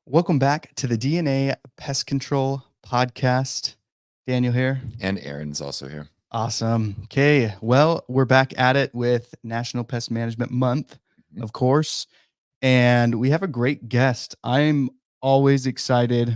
Welcome back to the DNA Pest Control Podcast. Daniel here. And Aaron's also here. Awesome. Okay. Well, we're back at it with National Pest Management Month, Mhm. of course. And we have a great guest. I'm always excited.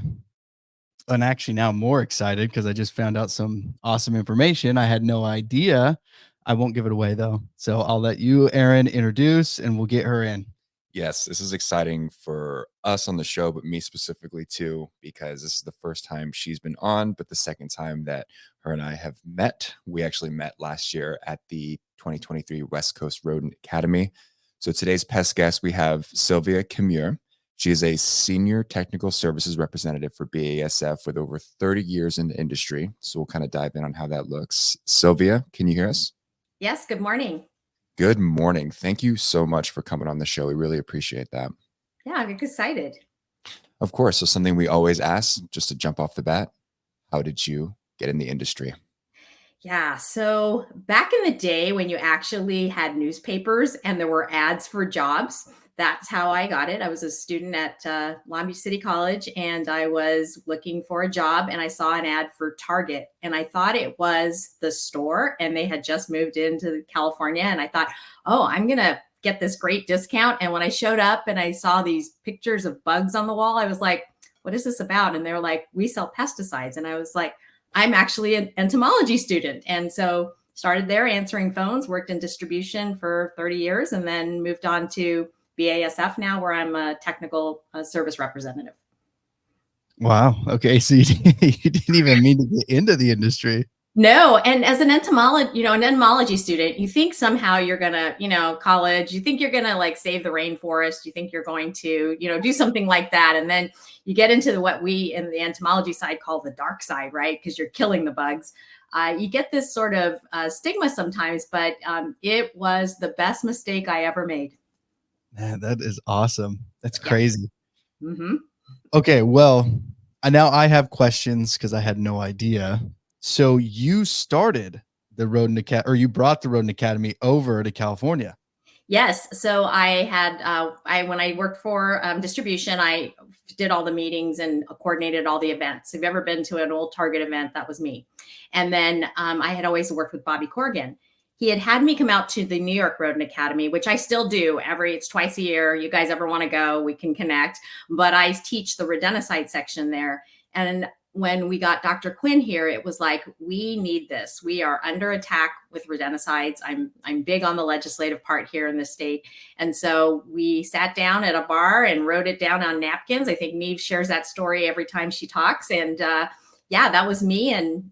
And actually, now I'm more excited because I just found out some awesome information. I had no idea. I won't give it away though. So I'll let you, Aaron, introduce and we'll get her in. Yes, this is exciting for us on the show, but me specifically too, because this is the first time she's been on, but the second time that her and I have met. We actually met last year at the 2023 West Coast Rodent Academy. So today's pest guest, we have Sylvia Kenmuir. She is a senior technical services representative for BASF with over 30 years in the industry. So we'll kind of dive in on how that looks. Sylvia, can you hear us? Yes, good morning. Good morning. Thank you so much for coming on the show. We really appreciate that. Yeah, I'm excited. Of course. So something we always ask, just to jump off the bat, how did you get in the industry? Yeah, so back in the day when you actually had newspapers and there were ads for jobs, that's how I got it. I was a student at Long Beach City College and I was looking for a job and I saw an ad for Target and I thought it was the store and they had just moved into California and I thought, oh, I'm going to get this great discount. And when I showed up and I saw these pictures of bugs on the wall, I was like, what is this about? And they were like, we sell pesticides. And I was like, I'm actually an entomology student. And so started there answering phones, worked in distribution for 30 years, and then moved on to BASF now, where I'm a technical service representative. Wow. Okay. So you didn't even mean to get into the industry. No. And as an entomology student, you think somehow you're going to, college, you think you're going to like save the rainforest. You think you're going to, do something like that. And then you get into what we in the entomology side call the dark side, right? Because you're killing the bugs. You get this sort of stigma sometimes, but it was the best mistake I ever made. Man, that is awesome. That's crazy. Yeah. Mm-hmm. Okay. Well, now I have questions because I had no idea. So you started the Rodent Academy, or you brought the Rodent Academy over to California. Yes. So I had, when I worked for distribution, I did all the meetings and coordinated all the events. If you've ever been to an old Target event, that was me. And then I had always worked with Bobby Corrigan. He had me come out to the New York Rodent Academy, which I still do it's twice a year. You guys ever want to go, we can connect. But I teach the rodenticide section there. And when we got Dr. Quinn here, it was like, we need this. We are under attack with rodenticides. I'm big on the legislative part here in the state. And so we sat down at a bar and wrote it down on napkins. I think Neve shares that story every time she talks. And yeah, that was me. And,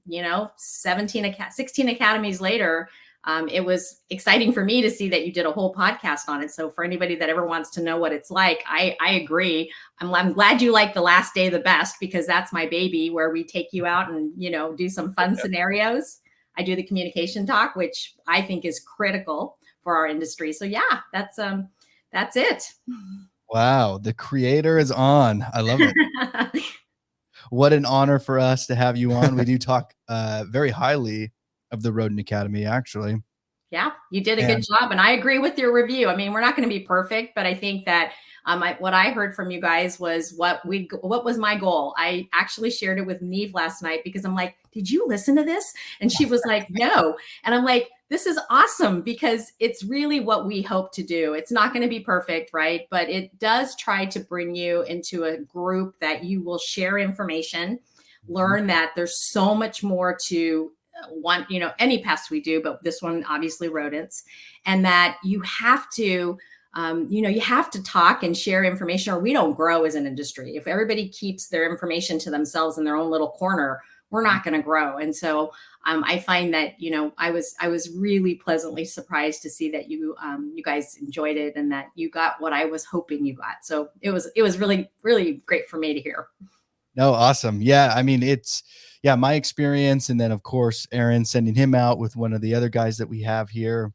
16 academies later, it was exciting for me to see that you did a whole podcast on it. So for anybody that ever wants to know what it's like, I agree. I'm glad you like the last day the best, because that's my baby, where we take you out and, do some fun scenarios. I do the communication talk, which I think is critical for our industry. So yeah, that's it. Wow. The creator is on. I love it. What an honor for us to have you on. We do talk very highly of the Rodent Academy, actually. Yeah, you did a good job. And I agree with your review. I mean, we're not going to be perfect, but I think that what I heard from you guys was what was my goal. I actually shared it with Neve last night because I'm like, did you listen to this? And she was like, no. And I'm like, this is awesome, because it's really what we hope to do. It's not going to be perfect, right? But it does try to bring you into a group that you will share information, learn that there's so much more to any pest we do, but this one, obviously rodents, and that you have to, you have to talk and share information, or we don't grow as an industry. If everybody keeps their information to themselves in their own little corner, we're not going to grow. And so I find that, I was really pleasantly surprised to see that you guys enjoyed it and that you got what I was hoping you got. So it was really, really great for me to hear. No, awesome. Yeah. I mean, my experience. And then of course, Aaron sending him out with one of the other guys that we have here.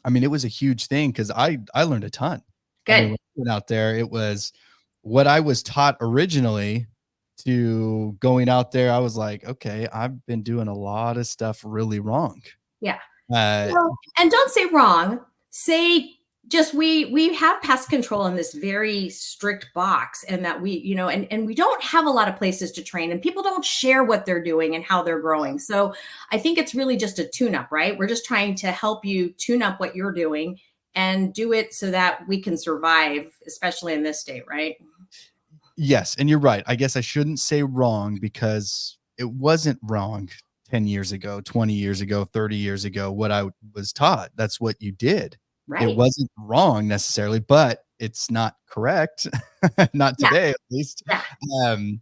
I mean, it was a huge thing because I learned a ton. Good. I mean, when I went out there, it was what I was taught originally to going out there. I was like, okay, I've been doing a lot of stuff really wrong. Yeah. And don't say wrong, say just we have pest control in this very strict box, and that we, you know, and we don't have a lot of places to train, and people don't share what they're doing and how they're growing. So I think it's really just a tune up, right? We're just trying to help you tune up what you're doing and do it so that we can survive, especially in this state, right? Yes, and you're right. I guess I shouldn't say wrong because it wasn't wrong 10 years ago, 20 years ago, 30 years ago, what I was taught. That's what you did. It Right. wasn't wrong necessarily, but it's not correct. Not Yeah. today, at least. Yeah. Um,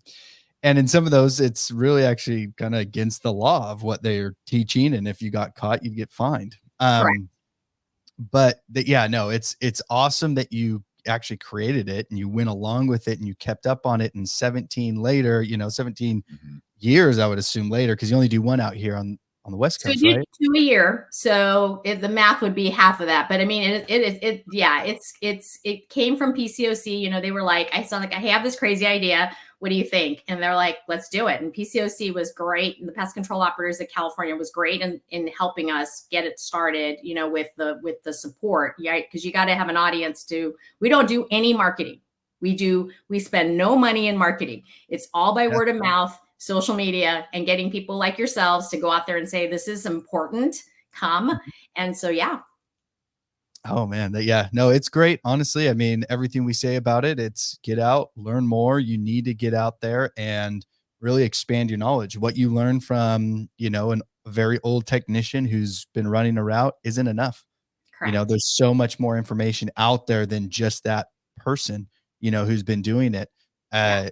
and in some of those, it's really actually kind of against the law of what they're teaching. And if you got caught, you'd get fined. Correct. But yeah, no, it's awesome that you actually created it and you went along with it and you kept up on it. And 17 later, 17 Mhm. years, I would assume later, because you only do one out here on the West So we Coast, do right? 2 a year, so the math would be half of that. But I mean, yeah, it came from PCOC. You know, they were like, I saw like, I have this crazy idea. What do you think? And they're like, let's do it. And PCOC was great, and the pest control operators of California was great in helping us get it started. You know, with the support, yeah, because you got to have an audience to. We don't do any marketing. We spend no money in marketing. It's all by Yeah. word of mouth, social media, and getting people like yourselves to go out there and say, this is important, come. And so, yeah. Oh man, yeah, no, it's great. Honestly, I mean, everything we say about it, it's get out, learn more. You need to get out there and really expand your knowledge. What you learn from, a very old technician who's been running a route isn't enough. Correct. There's so much more information out there than just that person, who's been doing it. Yeah.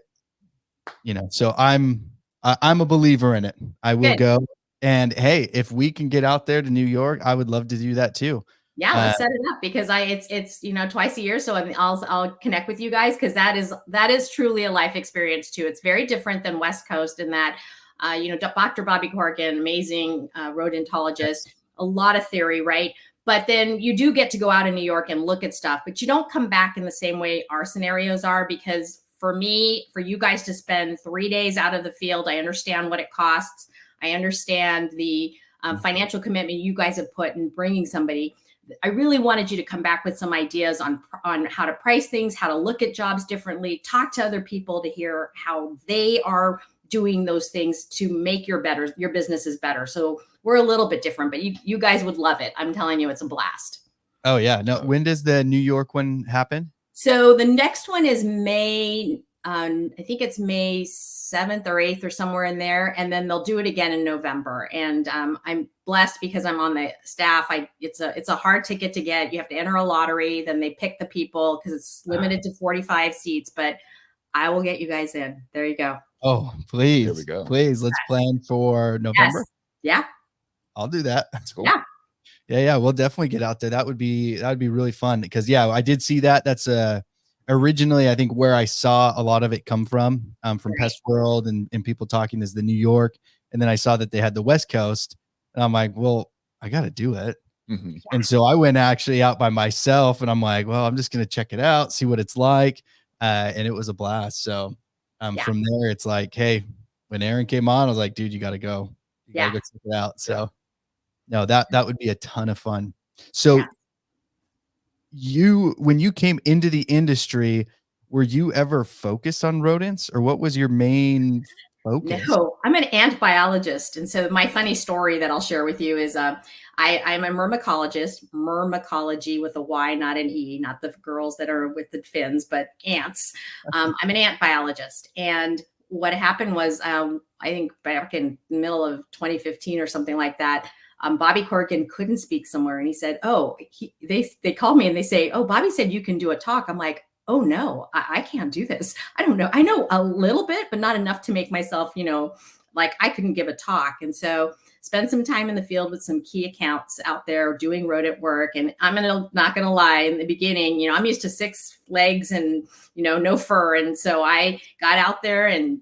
Uh, so I'm a believer in it. I will Good. go. And hey, if we can get out there to New York, I would love to do that too. Yeah, Uh, let's set it up, because it's twice a year, so I'll connect with you guys, because that is truly a life experience too. It's very different than West Coast in that, Dr. Bobby Corrigan, amazing rodentologist, a lot of theory, right? But then you do get to go out in New York and look at stuff, but you don't come back in the same way our scenarios are, because for me, for you guys to spend 3 days out of the field, I understand what it costs. I understand the financial commitment you guys have put in bringing somebody. I really wanted you to come back with some ideas on how to price things, how to look at jobs differently, talk to other people to hear how they are doing those things to make your businesses better. So we're a little bit different, but you guys would love it. I'm telling you, it's a blast. oh yeah. No, when does the New York one happen? So the next one is May. I think it's May 7th or 8th or somewhere in there, and then they'll do it again in November. And I'm blessed because I'm on the staff. It's a hard ticket to get. You have to enter a lottery, then they pick the people because it's limited to 45 seats. But I will get you guys in. There you go. Oh, There we please, go. please, let's plan for Yes. November. Yeah. I'll do that. That's cool. Yeah. Yeah, we'll definitely get out there. That'd be really fun because yeah, I did see that. That's originally I think where I saw a lot of it come from Right. Pest World and people talking is the New York, and then I saw that they had the West Coast, and I'm like, well, I got to do it. Mhm. And so I went actually out by myself, and I'm like, well, I'm just gonna check it out, see what it's like, and it was a blast. So Yeah. from there, it's like, hey, when Aaron came on, I was like, dude, you got to go, Yeah. check it out. Yeah. So no, that would be a ton of fun. So when you came into the industry, were you ever focused on rodents, or what was your main focus? No, I'm an ant biologist. And so my funny story that I'll share with you is I'm a myrmecology with a Y, not an E, not the girls that are with the fins, but ants. I'm an ant biologist. And what happened was, I think back in the middle of 2015 or something like that, Bobby Corrigan couldn't speak somewhere. And he said, oh, they called me and they say, oh, Bobby said you can do a talk. I'm like, oh no, I can't do this. I don't know. I know a little bit, but not enough to make myself, like I couldn't give a talk. And so spend some time in the field with some key accounts out there doing rodent work. And I'm not gonna lie, in the beginning, I'm used to 6 legs and no fur. And so I got out there and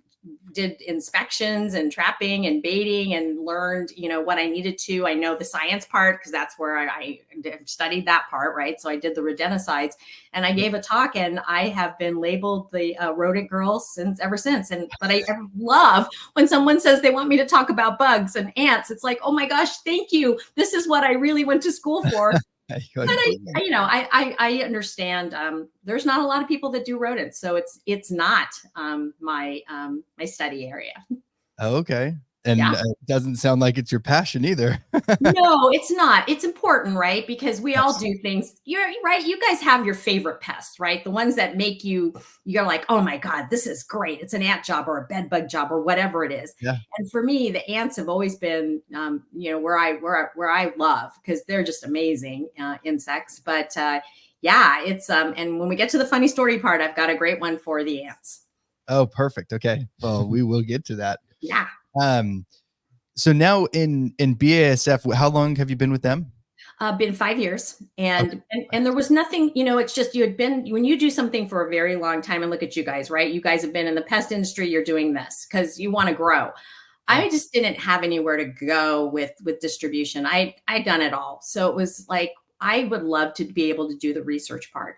did inspections and trapping and baiting and learned, what I needed to. I know the science part because that's where I studied that part, right? So I did the rodenticides, and I gave a talk, and I have been labeled the rodent girl ever since. But I love when someone says they want me to talk about bugs and ants. It's like, oh my gosh, thank you. This is what I really went to school for. But I understand. There's not a lot of people that do rodents, so it's not my study area. Okay. And Yeah. it doesn't sound like it's your passion either. No, it's not. It's important, right? Because we all Yes. do things. You're right. You guys have your favorite pests, right? The ones that make you're like, oh my God, this is great. It's an ant job or a bed bug job or whatever it is. Yeah. And for me, the ants have always been, where I love, because they're just amazing insects. But yeah, it's and when we get to the funny story part, I've got a great one for the ants. Oh, perfect. Okay. Well, we will get to that. Yeah. So now in BASF, how long have you been with them? Been 5 years, and, Okay. and there was nothing. It's just you had been when you do something for a very long time, and look at you guys, right? You guys have been in the pest industry. You're doing this because you want to grow. Yeah. I just didn't have anywhere to go with distribution. I'd done it all, so it was like I would love to be able to do the research part.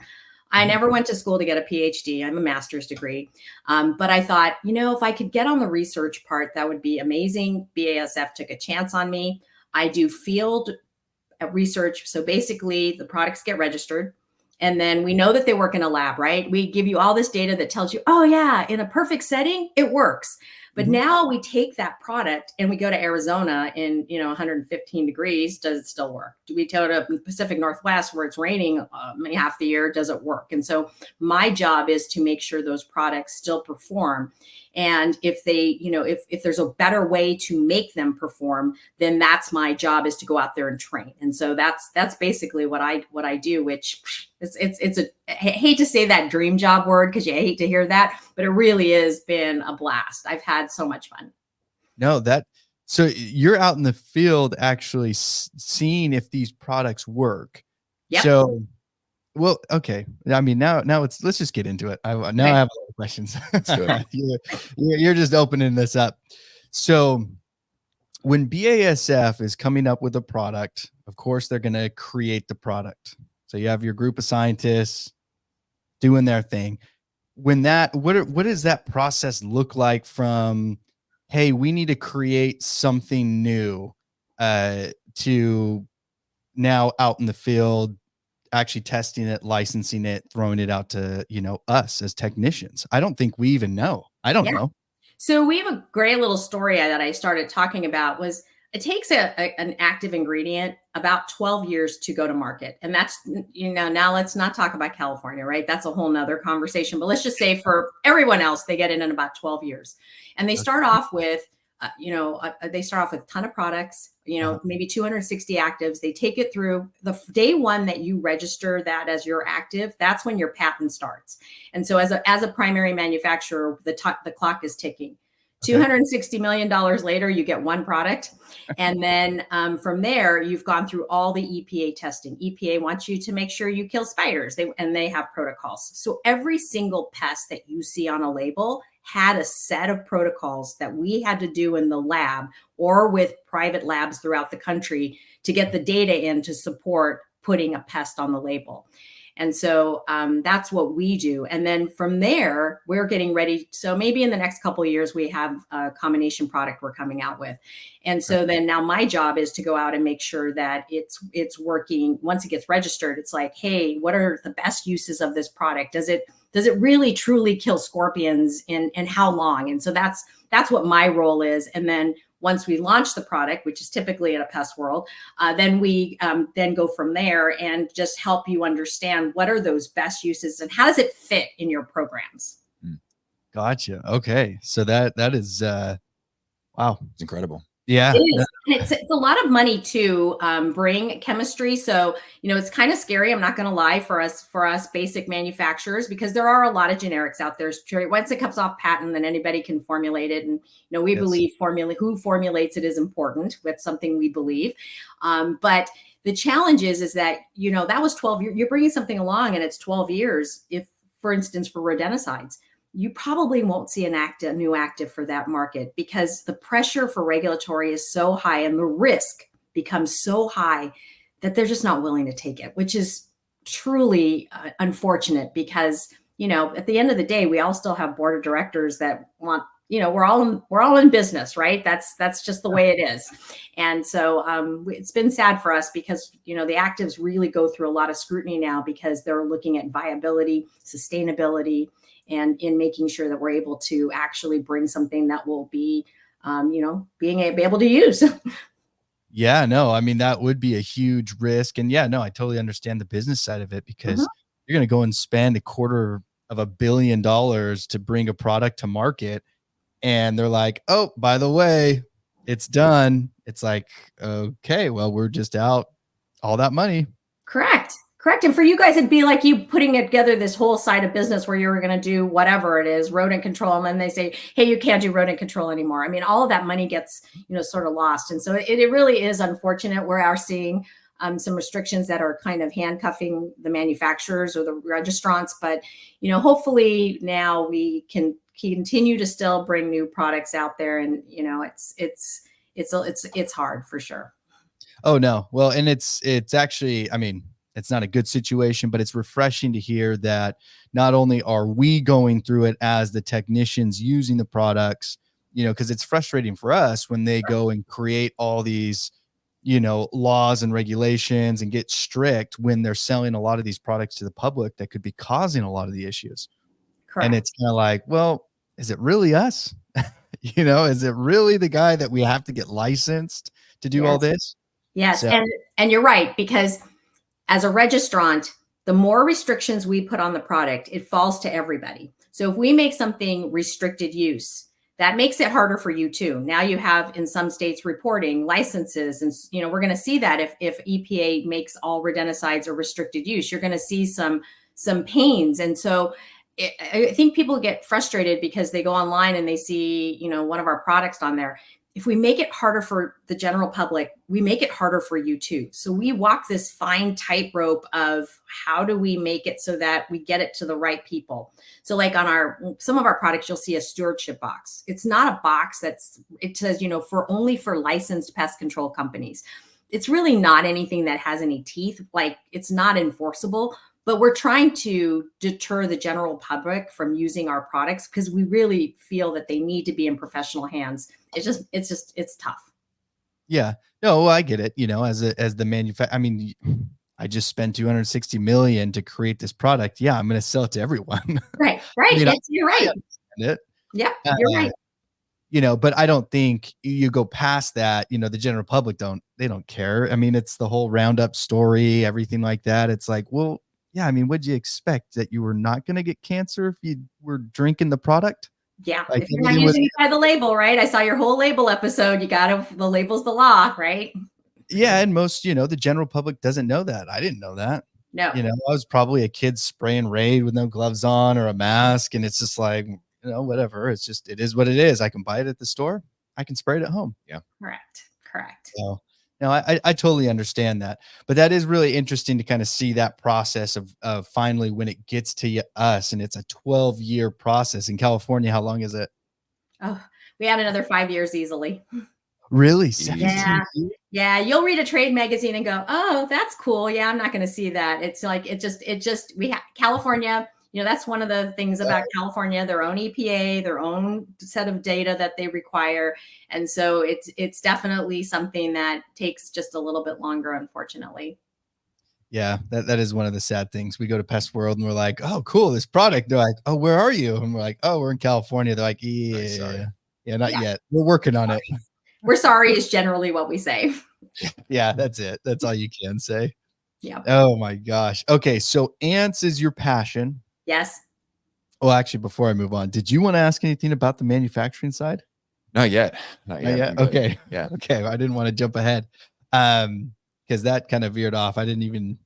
I never went to school to get a PhD. I'm a master's degree. But I thought, if I could get on the research part, that would be amazing. BASF took a chance on me. I do field research. So basically, the products get registered. And then we know that they work in a lab, right? We give you all this data that tells you, oh, yeah, in a perfect setting, it works. But now we take that product and we go to Arizona in 115 degrees. Does it still work? Do we go to the Pacific Northwest where it's raining half the year? Does it work? And so my job is to make sure those products still perform. And if they, if there's a better way to make them perform, then that's my job, is to go out there and train. And so that's basically what I do, which I hate to say that dream job word because you hate to hear that, but it really has been a blast. I've had so much fun. No, so you're out in the field actually seeing if these products work. Yep. So, well, okay. I mean, now let's just get into it. I have a lot of questions. You're just opening this up. So when BASF is coming up with a product, of course, they're going to create the product. So you have your group of scientists doing their thing. What does that process look like from, hey, we need to create something new, to now out in the field, actually testing it, licensing it, throwing it out to, us as technicians? I don't think we even know. I don't know. So we have a great little story that I started talking about. Was it takes an active ingredient about 12 years to go to market. And that's, now let's not talk about California, right? That's a whole nother conversation. But let's just say for everyone else, they get it in about 12 years. And they start off with, they start off with a ton of products, maybe 260 actives. They take it through the day one that you register that as your active. That's when your patent starts. And so as a primary manufacturer, the clock is ticking. $260 million later, you get one product. And then from there, you've gone through all the EPA testing. EPA wants you to make sure you kill spiders, and they have protocols. So every single pest that you see on a label had a set of protocols that we had to do in the lab or with private labs throughout the country to get the data in to support putting a pest on the label. And so that's what we do. And then from there, we're getting ready. So maybe in the next couple of years, we have a combination product we're coming out with. And so then now my job is to go out and make sure that it's working. Once it gets registered, it's like, hey, what are the best uses of this product? Does it really truly kill scorpions, and how long? And so that's what my role is. And then once we launch the product, which is typically in a pest world, then we then go from there and just help you understand what are those best uses and how does it fit in your programs. Gotcha. Okay. So that is, wow. It's incredible. Yeah. It is. And it's a lot of money to bring chemistry. So, it's kind of scary. I'm not going to lie for us basic manufacturers, because there are a lot of generics out there. Once it comes off patent, then anybody can formulate it. And, we believe who formulates it is important. With something we believe. But the challenge is that, that was 12 years. You're bringing something along and it's 12 years. If, for instance, for rodenticides, you probably won't see a new active for that market, because the pressure for regulatory is so high and the risk becomes so high that they're just not willing to take it, which is truly unfortunate, because, at the end of the day, we all still have board of directors that want we're all in business, right? That's just the way it is. And so it's been sad for us because the actives really go through a lot of scrutiny now because they're looking at viability, sustainability, and in making sure that we're able to actually bring something that will be be able to use. Yeah, no, I mean, that would be a huge risk. And yeah, no, I totally understand the business side of it Mhm. because you're going to go and spend $250 million to bring a product to market. And they're like, oh, by the way, it's done. It's like, okay, well, we're just out all that money. Correct. Correct. And for you guys, it'd be like you putting it together this whole side of business where you were going to do whatever it is, rodent control. And then they say, hey, you can't do rodent control anymore. I mean, all of that money gets, sort of lost. And so it really is unfortunate. We are seeing some restrictions that are kind of handcuffing the manufacturers or the registrants. But, hopefully now we can continue to still bring new products out there. And, it's hard for sure. Oh no. Well, and it's actually, I mean, it's not a good situation, but it's refreshing to hear that not only are we going through it as the technicians using the products, because it's frustrating for us when they go and create all these, laws and regulations and get strict when they're selling a lot of these products to the public that could be causing a lot of the issues. And Correct. it's kind of like, well, is it really us? Is it really the guy that we have to get licensed to do all Yes. this? Yes. So And you're right, because as a registrant, the more restrictions we put on the product, it falls to everybody. So if we make something restricted use, that makes it harder for you too. Now you have in some states reporting licenses, and we're going to see that if EPA makes all rodenticides a restricted use, you're going to see some pains. And so I think people get frustrated because they go online and they see one of our products on there. If we make it harder for the general public, we make it harder for you too. So we walk this fine tightrope of how do we make it so that we get it to the right people. So like on some of our products, you'll see a stewardship box. It's not a box it says, for licensed pest control companies. It's really not anything that has any teeth. Like it's not enforceable, but we're trying to deter the general public from using our products because we really feel that they need to be in professional hands. It's tough. yeah, no, I get it. As the manufacturer, I mean, I just spent 260 million to create this product. Yeah, I'm going to sell it to everyone. Right. I Right. mean, You're I right. understand it. Yeah, you're right. But I don't think you go past that. The general public don't care. I mean, it's the whole Roundup story, everything like that. It's like, well, yeah, I mean, what'd you expect that you were not going to get cancer if you were drinking the product? Yeah. Like If you're not everything was, using it by the label, right? I saw your whole label episode. The label's the law, right? yeah, and most, the general public doesn't know that. I didn't know that. No. I was probably a kid spraying Raid with no gloves on or a mask, and it's just like, whatever. It is what it is. I can buy it at the store. I can spray it at home. Yeah. Correct. So, no, I totally understand that, but that is really interesting to kind of see that process of finally when it gets to us, and it's a 12-year process in California. How long is it? Oh, we had another 5 years easily. Really, Easy. 17 years? Yeah. You'll read a trade magazine and go, oh, that's cool. Yeah, I'm not going to see that. It's like, we have California, that's one of the things about California, their own EPA, their own set of data that they require. And so it's definitely something that takes just a little bit longer, unfortunately. Yeah, that is one of the sad things. We go to Pest World and we're like, oh, cool, this product. They're like, oh, where are you? And we're like, oh, we're in California. They're like, Sorry. yeah, not Yeah. yet. We're working on it. We're sorry is generally what we say. Yeah, that's it. That's all you can say. Yeah. Oh my gosh. Okay, so ants is your passion. Yes. Well, actually, before I move on, did you want to ask anything about the manufacturing side? Not yet. Not Not yet. yet? I'm good. Okay. Yeah. Okay. I didn't want to jump ahead. Because that kind of veered off. I didn't even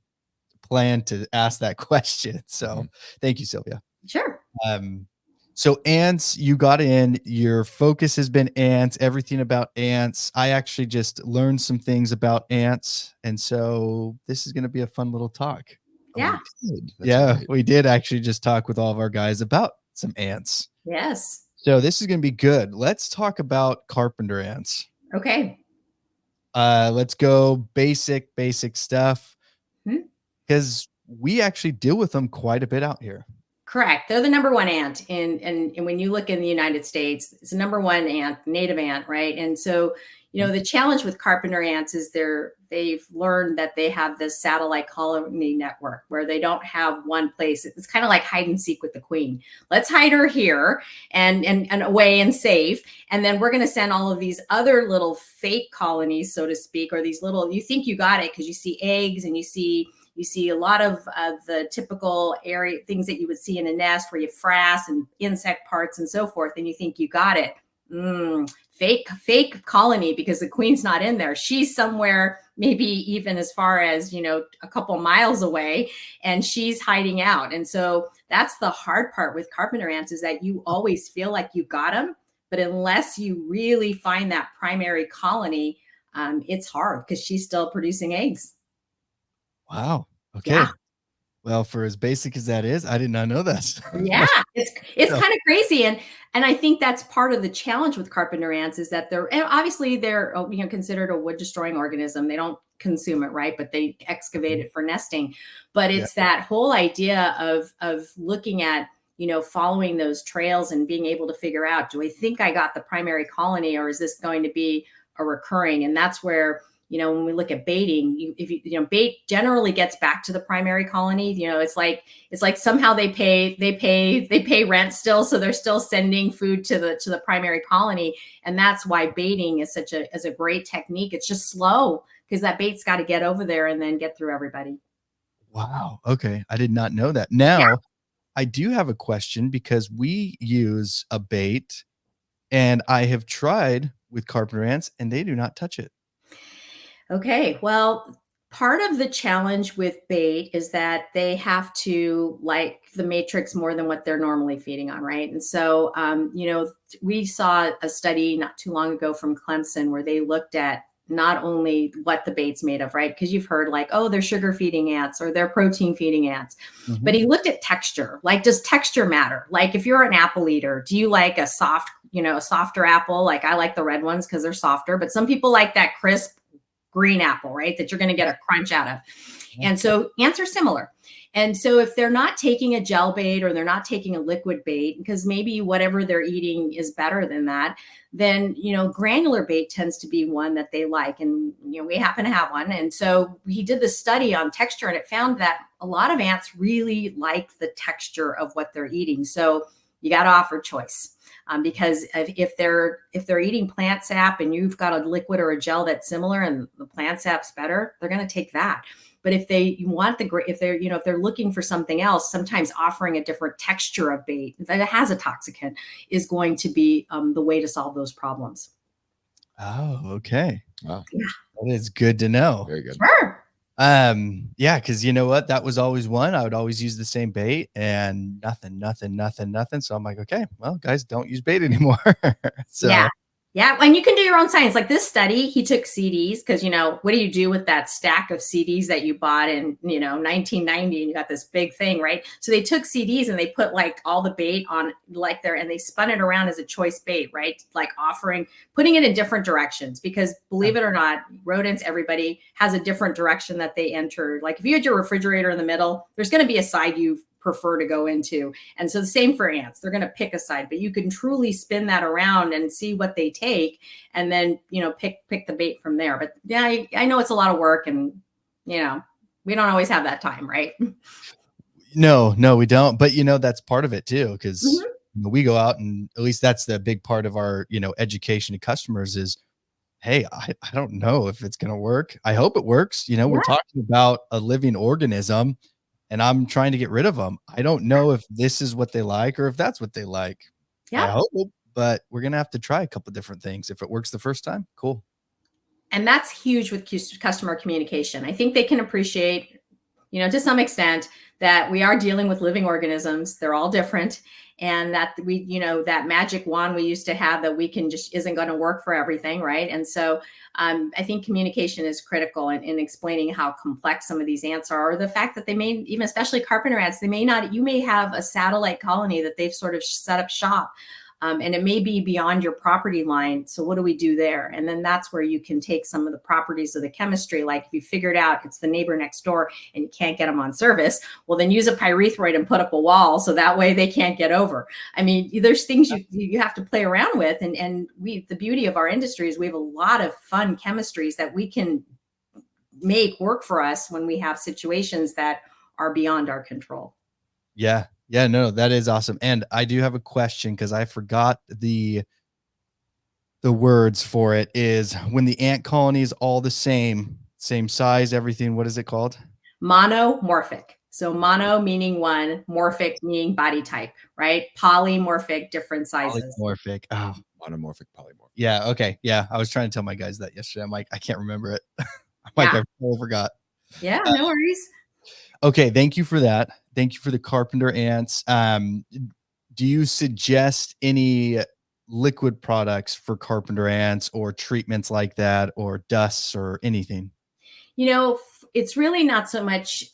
plan to ask that question. So thank you, Sylvia. Sure. So ants, you got in, your focus has been ants, everything about ants. I actually just learned some things about ants. And so this is going to be a fun little talk. Yeah. Right. We did actually just talk with all of our guys about some ants. Yes. So this is going to be good. Let's talk about carpenter ants. Okay. Let's go basic stuff Hmm. because we actually deal with them quite a bit out here. Correct. They're the number one ant and when you look in the United States, it's the number one ant, native ant, right? And so, the challenge with carpenter ants is they've learned that they have this satellite colony network where they don't have one place. It's kind of like hide and seek with the queen. Let's hide her here and away and safe. And then we're going to send all of these other little fake colonies, so to speak, or these little, you think you got it because you see eggs and you see a lot of the typical area things that you would see in a nest where you have frass and insect parts and so forth, and you think you got it. Fake colony because the queen's not in there. She's somewhere, maybe even as far as, a couple miles away, and she's hiding out. And so that's the hard part with carpenter ants, is that you always feel like you got them, but unless you really find that primary colony, it's hard because she's still producing eggs. Wow. Okay. Yeah. Well, for as basic as that is, I did not know that. Yeah, it's kind of crazy, and I think that's part of the challenge with carpenter ants is that they're considered a wood destroying organism. They don't consume it, right? But they excavate it for nesting. But it's that whole idea of looking at following those trails and being able to figure out, do I think I got the primary colony, or is this going to be a recurring? And that's where when we look at baiting, bait generally gets back to the primary colony. It's like somehow they pay rent still, so they're still sending food to the primary colony, and that's why baiting is such a great technique. It's just slow because that bait's got to get over there and then get through everybody. Wow. Okay, I did not know that. Now, I do have a question because we use a bait, and I have tried with carpenter ants, and they do not touch it. Okay, well, part of the challenge with bait is that they have to like the matrix more than what they're normally feeding on, right? And so, we saw a study not too long ago from Clemson where they looked at not only what the bait's made of, right? Because you've heard like, oh, they're sugar feeding ants or they're protein feeding ants. But he looked at texture. Like, does texture matter? Like, if you're an apple eater, do you like a softer apple? Like, I like the red ones because they're softer, but some people like that crisp green apple, right? That you're going to get a crunch out of. And so ants are similar. And so if they're not taking a gel bait or they're not taking a liquid bait, because maybe whatever they're eating is better than that, then, granular bait tends to be one that they like. And, we happen to have one. And so he did the study on texture, and it found that a lot of ants really like the texture of what they're eating. So you got to offer choice. Because if they're eating plant sap and you've got a liquid or a gel that's similar and the plant sap's better, they're going to take that. But if they're looking for something else, sometimes offering a different texture of bait that has a toxicant is going to be the way to solve those problems. Oh, okay. Wow. Yeah. That is good to know. Very good. Sure. Yeah, because you know what? That was always one. I would always use the same bait and nothing. So I'm like, okay, well, guys, don't use bait anymore. So Yeah. And you can do your own science. Like this study, he took CDs because, what do you do with that stack of CDs that you bought in, 1990 and you got this big thing, right? So they took CDs and they put like all the bait on like there and they spun it around as a choice bait, right? Like putting it in different directions because believe it or not, rodents, everybody has a different direction that they enter. Like if you had your refrigerator in the middle, there's going to be a side you prefer to go into. And so the same for ants, they're going to pick a side, but you can truly spin that around and see what they take and then, pick the bait from there. But yeah, I know it's a lot of work and, we don't always have that time, right? No, we don't. But, that's part of it too, because we go out and at least that's the big part of our, education to customers is, hey, I don't know if it's going to work. I hope it works. We're talking about a living organism. And I'm trying to get rid of them. I don't know if this is what they like or if that's what they like. Yeah. I hope, but we're going to have to try a couple different things. If it works the first time, cool. And that's huge with customer communication. I think they can appreciate, to some extent that we are dealing with living organisms. They're all different. And that that magic wand we used to have that we can just isn't going to work for everything. Right. And so I think communication is critical in explaining how complex some of these ants are, or the fact that they may, even especially carpenter ants, you may have a satellite colony that they've sort of set up shop and it may be beyond your property line. So what do we do there? And then that's where you can take some of the properties of the chemistry. Like if you figured out it's the neighbor next door and you can't get them on service, well, then use a pyrethroid and put up a wall so that way they can't get over. I mean, there's things you have to play around with. And the beauty of our industry is we have a lot of fun chemistries that we can make work for us when we have situations that are beyond our control. Yeah. Yeah, no, that is awesome. And I do have a question because I forgot the words for it. Is when the ant colony is all the same size, everything, what is it called? Monomorphic. So mono meaning one, morphic meaning body type, right? Polymorphic, different sizes. Polymorphic. Oh, Monomorphic, polymorphic. yeah. Okay. Yeah. I was trying to tell my guys that yesterday. I'm like, I can't remember it. I'm like, I totally forgot. Yeah, no worries. Okay. Thank you for that. Thank you for the carpenter ants. Do you suggest any liquid products for carpenter ants or treatments like that or dusts or anything? You know, it's really not so much,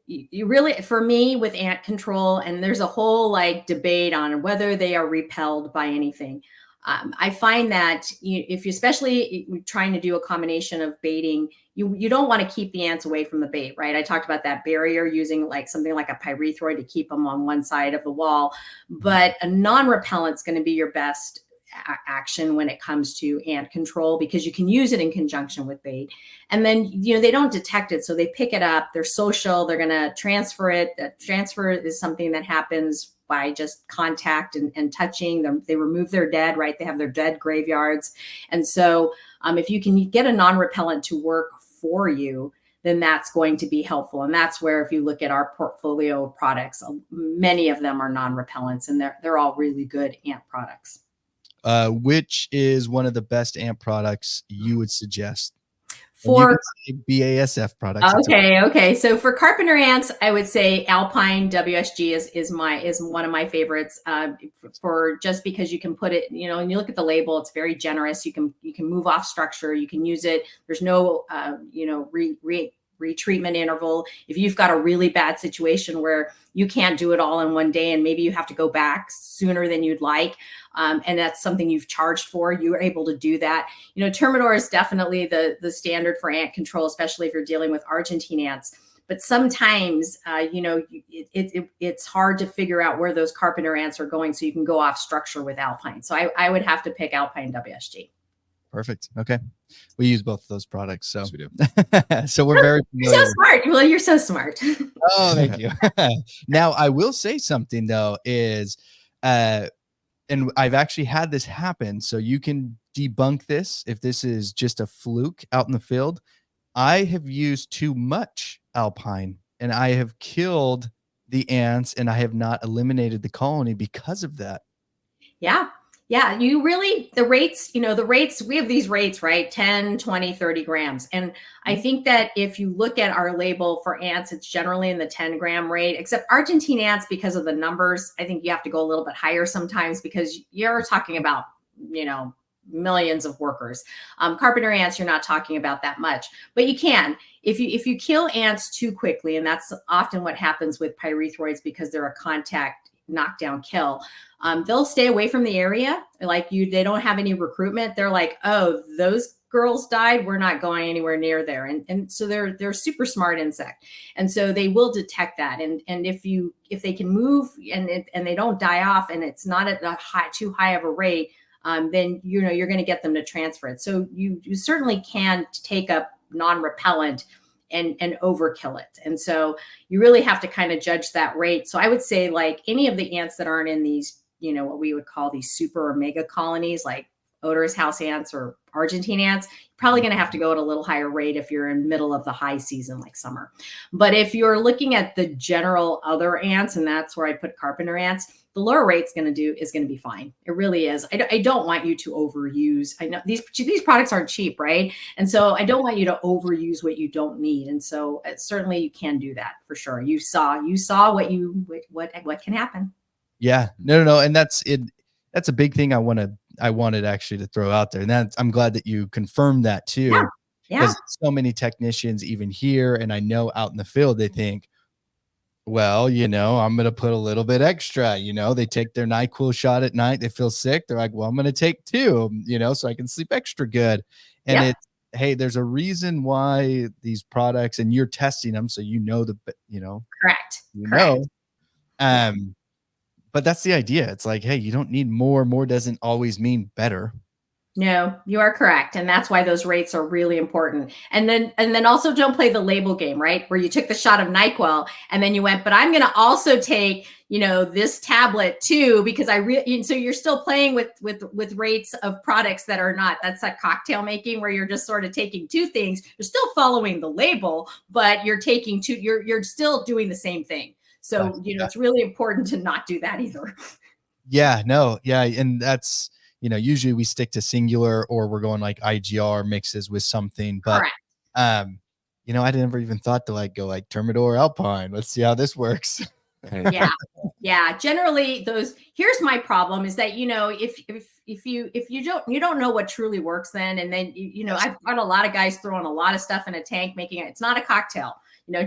you really, for me with ant control, and there's a whole like debate on whether they are repelled by anything. I find that if you, especially trying to do a combination of baiting, you don't want to keep the ants away from the bait, right? I talked about that barrier using like something like a pyrethroid to keep them on one side of the wall, but a non-repellent is going to be your best action when it comes to ant control because you can use it in conjunction with bait. And then, they don't detect it. So they pick it up, they're social, they're going to transfer it. That transfer is something that happens by just contact and touching them. They remove their dead, right? They have their dead graveyards. And so if you can get a non-repellent to work for you, then that's going to be helpful. And that's where, if you look at our portfolio of products, many of them are non-repellents, and they're all really good ant products. Which is one of the best ant products you would suggest? For BASF products. Okay. So for carpenter ants, I would say Alpine WSG is one of my favorites. For just because you can put it, and you look at the label, it's very generous. You can move off structure. You can use it. There's no retreatment interval. If you've got a really bad situation where you can't do it all in one day and maybe you have to go back sooner than you'd like, and that's something you've charged for, you're able to do that. Termidor is definitely the standard for ant control, especially if you're dealing with Argentine ants. But sometimes, it's hard to figure out where those carpenter ants are going, so you can go off structure with Alpine. So I would have to pick Alpine WSG. Perfect. Okay. We use both of those products. So, Yes, we do. So we're very familiar. You're so smart. Well, you're so smart. Oh, thank you. Now, I will say something though, is, and I've actually had this happen. So you can debunk this if this is just a fluke out in the field. I have used too much Alpine and I have killed the ants and I have not eliminated the colony because of that. Yeah. Yeah, the rates, we have these rates, right? 10, 20, 30 grams. And I think that if you look at our label for ants, it's generally in the 10-gram rate, except Argentine ants, because of the numbers, I think you have to go a little bit higher sometimes because you're talking about, millions of workers. Carpenter ants, you're not talking about that much, but you can. If you kill ants too quickly, and that's often what happens with pyrethroids because they're a contact knockdown kill, they'll stay away from the area. They don't have any recruitment. They're like, oh, those girls died, we're not going anywhere near there. And so they're super smart insect. And so they will detect that. And if they can move and they don't die off and it's not at too high of a rate, then you're going to get them to transfer it. So you certainly can take up non-repellent and overkill it. And so you really have to kind of judge that rate. So I would say, like, any of the ants that aren't in these, what we would call these super or mega colonies, like odorous house ants or Argentine ants, you're probably going to have to go at a little higher rate if you're in middle of the high season, like summer. But if you're looking at the general other ants, and that's where I put carpenter ants, the lower rate is going to be fine. It really is. I don't want you to overuse. I know these products aren't cheap, right? And so I don't want you to overuse what you don't need. And so certainly you can do that for sure. You saw what can happen. Yeah, no. And that's it. That's a big thing I wanted actually to throw out there. And I'm glad that you confirmed that too. Yeah. Because so many technicians, even here, and I know out in the field, they think, Well, I'm going to put a little bit extra. They take their NyQuil shot at night. They feel sick. They're like, well, I'm going to take two, so I can sleep extra good. And Yep. hey, there's a reason why these products, and you're testing them. So, Correct. you Correct. know, Yeah. but that's the idea. It's like, hey, you don't need more. More doesn't always mean better. No, you are correct. And that's why those rates are really important. And then also don't play the label game, right? Where you took the shot of NyQuil and then you went, but I'm going to also take, this tablet too, because so you're still playing with rates of products that are not, that's like cocktail making where you're just sort of taking two things. You're still following the label, but you're taking two, you're still doing the same thing. So, it's really important to not do that either. Yeah, no. Yeah. And that's, usually we stick to singular or we're going like IGR mixes with something, but, Correct. I never even thought to go like Termidor Alpine. Let's see how this works. Yeah. Yeah. Generally here's my problem is that, if you don't know what truly works then, and then, I've got a lot of guys throwing a lot of stuff in a tank, it's not a cocktail,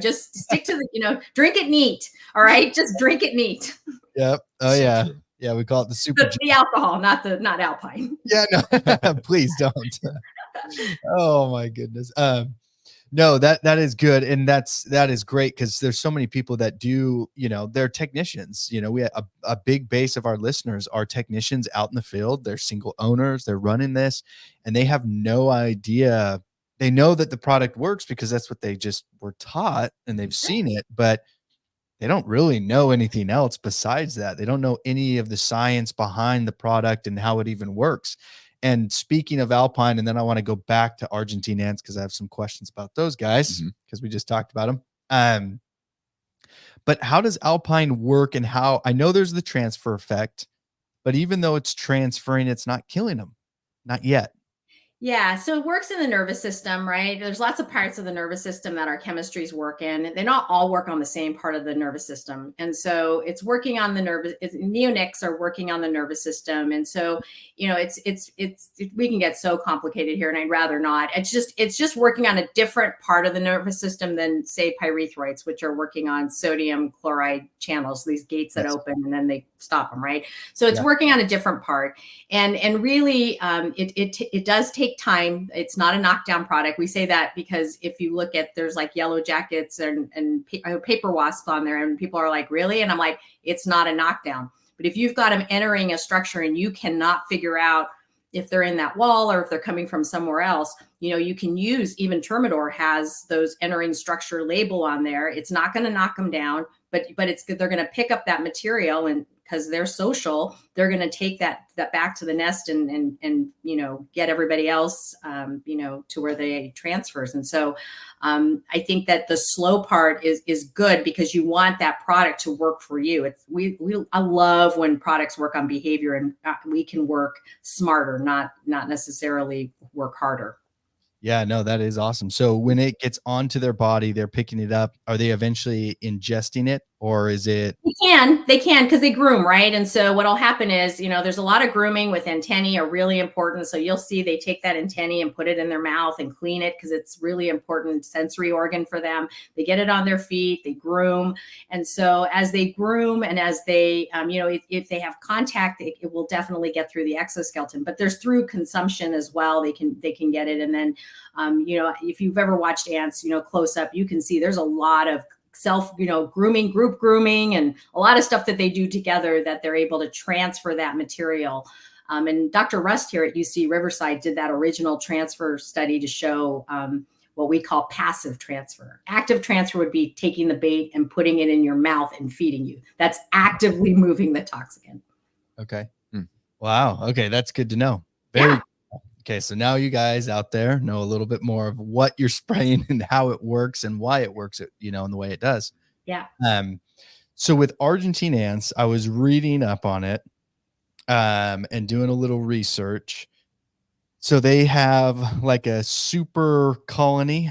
just stick to drink it neat. All right. Just drink it neat. Yep. Oh So yeah. true. Yeah. We call it the super. The alcohol, not Alpine. Yeah. No, please don't. Oh my goodness. No, that is good. And that is great because there's so many people that do, they're technicians. We have a big base of our listeners are technicians out in the field. They're single owners, they're running this, and they have no idea. They know that the product works because that's what they just were taught and they've seen it, but they don't really know anything else besides that. They don't know any of the science behind the product and how it even works. And speaking of Alpine, and then I want to go back to Argentine ants because I have some questions about those guys because we just talked about them. But how does Alpine work, and how I know there's the transfer effect, but even though it's transferring, it's not killing them, not yet. Yeah, so it works in the nervous system, right? There's lots of parts of the nervous system that our chemistries work in. They not all work on the same part of the nervous system. And so it's working on the neonics are working on the nervous system. And so, we can get so complicated here and I'd rather not. It's just working on a different part of the nervous system than say pyrethroids, which are working on sodium chloride channels, these gates that open and then they stop them, right? So it's working on a different part. And really, it does take time. It's not a knockdown product. We say that because if you look at, there's like yellow jackets and paper wasps on there, and people are like, really? And I'm like, it's not a knockdown. But if you've got them entering a structure and you cannot figure out if they're in that wall or if they're coming from somewhere else, you can use, even Termidor has those entering structure label on there. It's not going to knock them down, but they're going to pick up that material, and because they're social, they're going to take that back to the nest and get everybody else to where they transfers. And so I think that the slow part is good because you want that product to work for you. I love when products work on behavior, and we can work smarter, not necessarily work harder. Yeah, no, that is awesome. So when it gets onto their body, they're picking it up. Are they eventually ingesting it, or is it? They can because they groom, right? And so what'll happen is, there's a lot of grooming with antennae are really important. So you'll see they take that antennae and put it in their mouth and clean it because it's really important sensory organ for them. They get it on their feet, they groom. And so as they groom and as they, if they have contact, it will definitely get through the exoskeleton, but there's through consumption as well. They can get it. And then, if you've ever watched ants, close up, you can see there's a lot of grooming, group grooming, and a lot of stuff that they do together that they're able to transfer that material. And Dr. Rust here at UC Riverside did that original transfer study to show what we call passive transfer. Active transfer would be taking the bait and putting it in your mouth and feeding you. That's actively moving the toxin. Okay. Wow. Okay. That's good to know. Very. Okay. So now you guys out there know a little bit more of what you're spraying and how it works and why it works, in the way it does. Yeah. So with Argentine ants, I was reading up on it, and doing a little research. So they have like a super colony.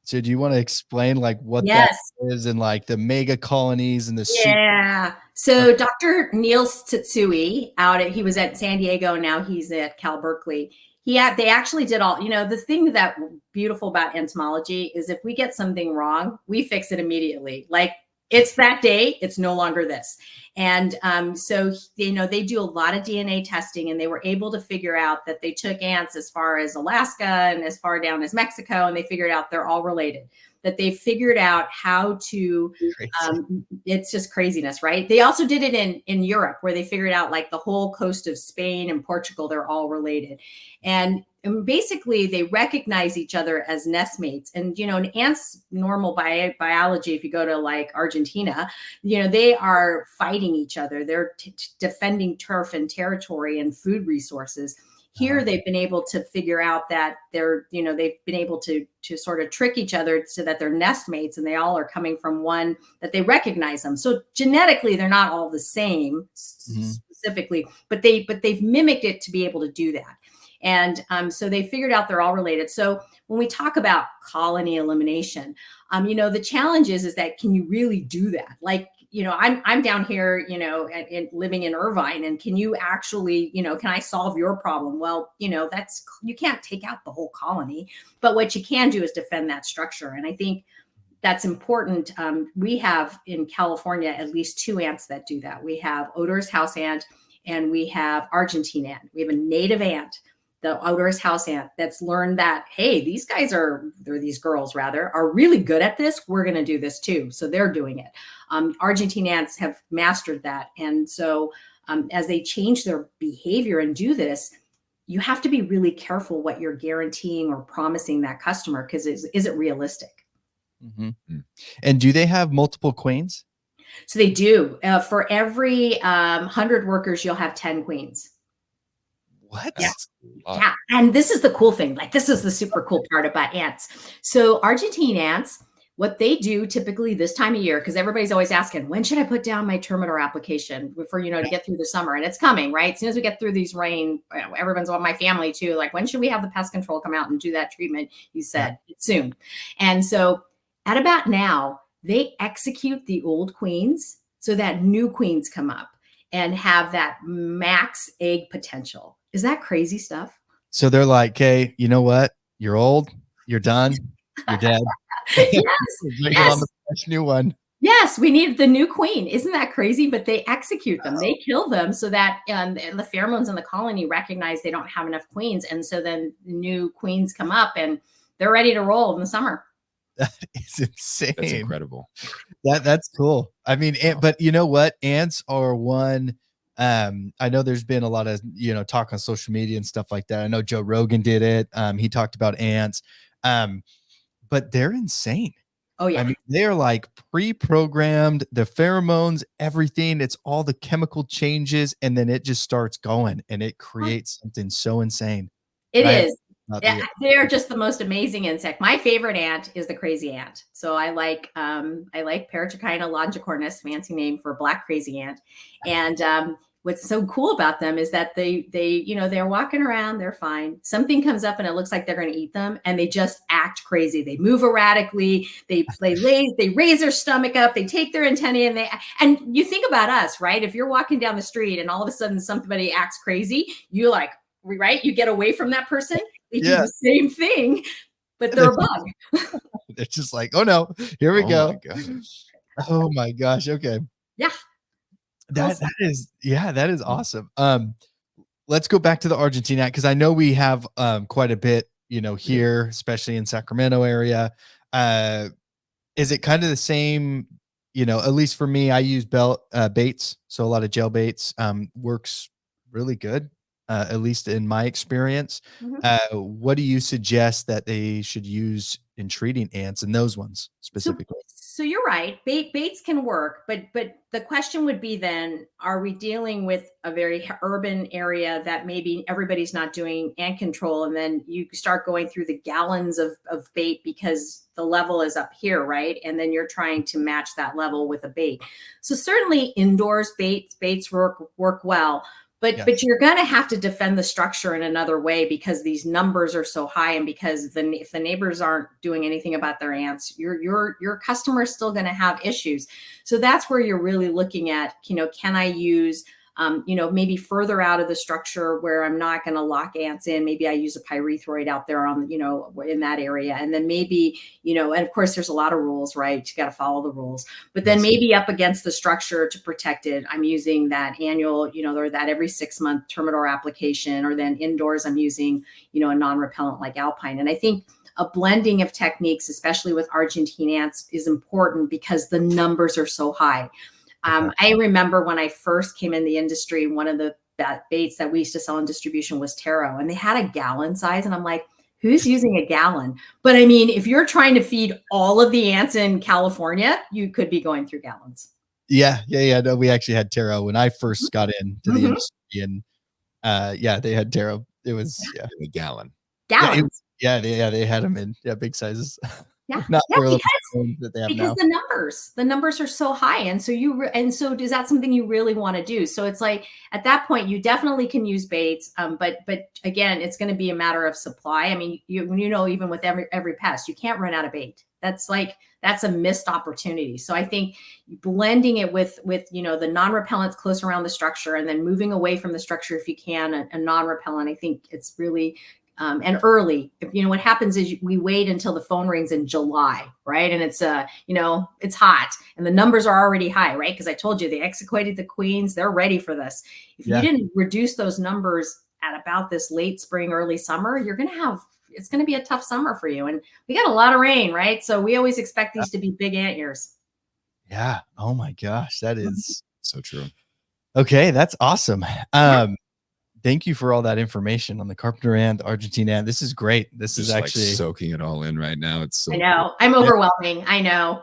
So do you want to explain like what that is, and like the mega colonies and the Yeah. So Dr. Neil Tsutsui he was at San Diego, now he's at Cal Berkeley. They actually did all, the thing that beautiful about entomology is if we get something wrong, we fix it immediately. Like it's that day, it's no longer this. And so, they do a lot of DNA testing, and they were able to figure out that they took ants as far as Alaska and as far down as Mexico, and they figured out they're all related, that they figured out how to, it's just craziness, right? They also did it in Europe, where they figured out like the whole coast of Spain and Portugal, they're all related. And basically they recognize each other as nestmates. And, an ant's normal biology, if you go to like Argentina, they are fighting each other. They're defending turf and territory and food resources. Here, they've been able to figure out that they've been able to sort of trick each other so that they're nestmates, and they all are coming from one that they recognize them. So genetically, they're not all the same specifically, but they've mimicked it to be able to do that. And so they figured out they're all related. So when we talk about colony elimination, the challenge is that can you really do that? Like, I'm down here, living in Irvine, and can you actually, can I solve your problem? Well, you can't take out the whole colony, but what you can do is defend that structure. And I think that's important. We have in California at least 2 ants that do that. We have odorous house ant, and we have Argentine ant. We have a native ant, the odorous house ant, that's learned that, hey, these girls are really good at this. We're going to do this too. So they're doing it. Argentine ants have mastered that. And so as they change their behavior and do this, you have to be really careful what you're guaranteeing or promising that customer, because is it realistic? And do they have multiple queens? So they do. For every 100 workers, you'll have 10 queens. What? Yeah. And this is the cool thing. Like, this is the super cool part about ants. So Argentine ants, what they do typically this time of year, because everybody's always asking, when should I put down my Termidor application for, to get through the summer? And it's coming, right? As soon as we get through these rain, everyone's on my family too. Like, when should we have the pest control come out and do that treatment? You said soon. And so at about now, they execute the old queens so that new queens come up and have that max egg potential. Is that crazy stuff? So they're like, hey, you know what? You're old. You're done. You're dead. Yes. On the new one. Yes, we need the new queen. Isn't that crazy? But they execute them. They kill them so that the pheromones in the colony recognize they don't have enough queens. And so then new queens come up and they're ready to roll in the summer. That is insane. That's incredible. That's cool. I mean, but you know what? Ants are one. I know there's been a lot of, talk on social media and stuff like that. I know Joe Rogan did it. He talked about ants, but they're insane. Oh yeah. I mean, they're like pre-programmed, the pheromones, everything. It's all the chemical changes. And then it just starts going and it creates something so insane. It is. They're just the most amazing insect. My favorite ant is the crazy ant. So I like Paratrechina longicornis, fancy name for black crazy ant. And what's so cool about them is that they're walking around, they're fine. Something comes up and it looks like they're going to eat them, and they just act crazy. They move erratically. They raise their stomach up. They take their antennae, and you think about us, right? If you're walking down the street and all of a sudden somebody acts crazy, you right? You get away from that person. They do the same thing, but they're a bug. They're just like, oh no, here we go. Oh my gosh. Okay. Yeah. That is awesome. Let's go back to the Argentina, because I know we have quite a bit, here, especially in Sacramento area. Is it kind of the same? At least for me, I use baits, so a lot of gel baits works really good. At least in my experience. What do you suggest that they should use in treating ants, and those ones specifically? So you're right. Baits can work, but the question would be then, are we dealing with a very urban area that maybe everybody's not doing ant control, and then you start going through the gallons of bait because the level is up here, right? And then you're trying to match that level with a bait. So certainly indoors baits work well. But you're going to have to defend the structure in another way, because these numbers are so high, and because if the neighbors aren't doing anything about their ants, your customer is still going to have issues. So that's where you're really looking at, can I use maybe further out of the structure where I'm not going to lock ants in. Maybe I use a pyrethroid out there on, in that area. And then maybe, and of course there's a lot of rules, right? You got to follow the rules, but then maybe up against the structure to protect it, I'm using that annual, or that every 6-month Termidor application, or then indoors I'm using, a non-repellent like Alpine. And I think a blending of techniques, especially with Argentine ants, is important because the numbers are so high. I remember when I first came in the industry, one of the baits that we used to sell in distribution was taro, and they had a gallon size. And I'm like, who's using a gallon? But I mean, if you're trying to feed all of the ants in California, you could be going through gallons. Yeah. No, we actually had taro when I first got into the industry, and they had taro. It was a gallon. Gallons. They had them in big sizes. Yeah, not yeah, that they have because now. the numbers are so high, and so so is that something you really want to do? So it's like at that point you definitely can use baits, but again, it's going to be a matter of supply. I mean, even with every pest, you can't run out of bait. That's a missed opportunity. So I think blending it with the non-repellents close around the structure, and then moving away from the structure if you can, a non-repellent. I think it's really and early. What happens is we wait until the phone rings in July, right? And it's it's hot and the numbers are already high, right? Because I told you they executed the queens, they're ready for this. If you didn't reduce those numbers at about this late spring, early summer, it's going to be a tough summer for you. And we got a lot of rain, right? So we always expect these to be big ant years. Yeah. Oh my gosh, that is so true. Okay, that's awesome. Thank you for all that information on the carpenter ant, the Argentine ant. This is great. This Just is actually soaking it all in right now. It's so I know. I'm overwhelming. I know.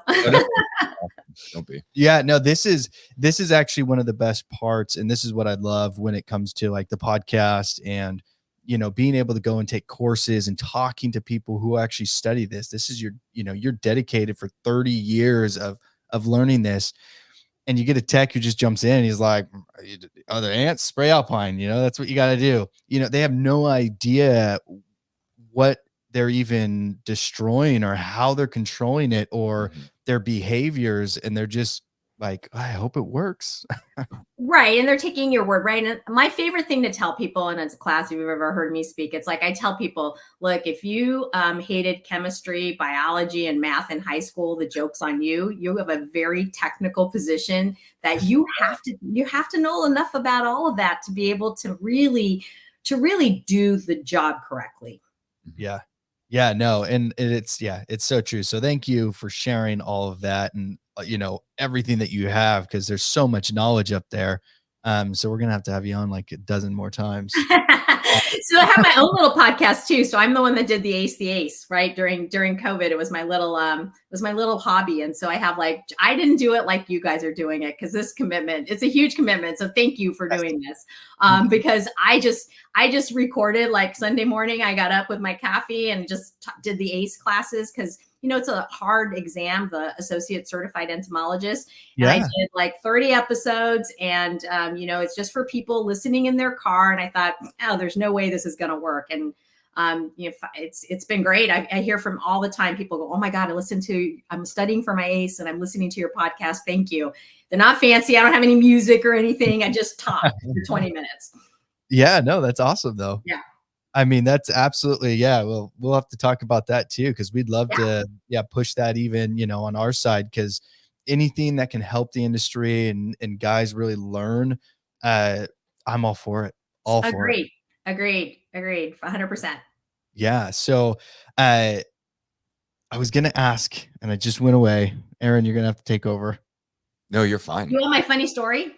Don't be. Yeah, no, this is actually one of the best parts, and this is what I love when it comes to like the podcast and being able to go and take courses and talking to people who actually study this. This is you're dedicated for 30 years of learning this. And you get a tech who just jumps in and he's like, are there ants? Spray Alpine, that's what you got to do. They have no idea what they're even destroying or how they're controlling it or their behaviors. And they're just like, I hope it works. Right. And they're taking your word, right? And my favorite thing to tell people, and it's a class, if you've ever heard me speak, it's like I tell people, look, if you hated chemistry, biology, and math in high school, the joke's on you. You have a very technical position that you have to know enough about all of that to be able to really do the job correctly. Yeah. Yeah, no. And it's so true. So thank you for sharing all of that and, everything that you have, because there's so much knowledge up there. So we're going to have you on like a dozen more times. So I have my own little podcast too. So I'm the one that did the Ace, right? During COVID, it was my little hobby. And so I have I didn't do it like you guys are doing it, because this commitment, it's a huge commitment. So thank you for doing this. Because I just recorded Sunday morning. I got up with my coffee and just did the Ace classes, because it's a hard exam, the associate certified entomologist. And I did 30 episodes, and it's just for people listening in their car. And I thought, oh, there's no way this is going to work. And it's been great. I hear from all the time, people go, oh my God, I'm studying for my ACE and I'm listening to your podcast. Thank you. They're not fancy. I don't have any music or anything. I just talk for 20 minutes. Yeah, no, that's awesome though. Yeah. I mean, that's absolutely, Well, we'll have to talk about that too, because we'd love to, push that even, on our side, because anything that can help the industry and guys really learn, I'm all for it. Agreed. 100%. Yeah. So, I was going to ask, and I just went away. Aaron, you're going to have to take over. No, you're fine. You want my funny story?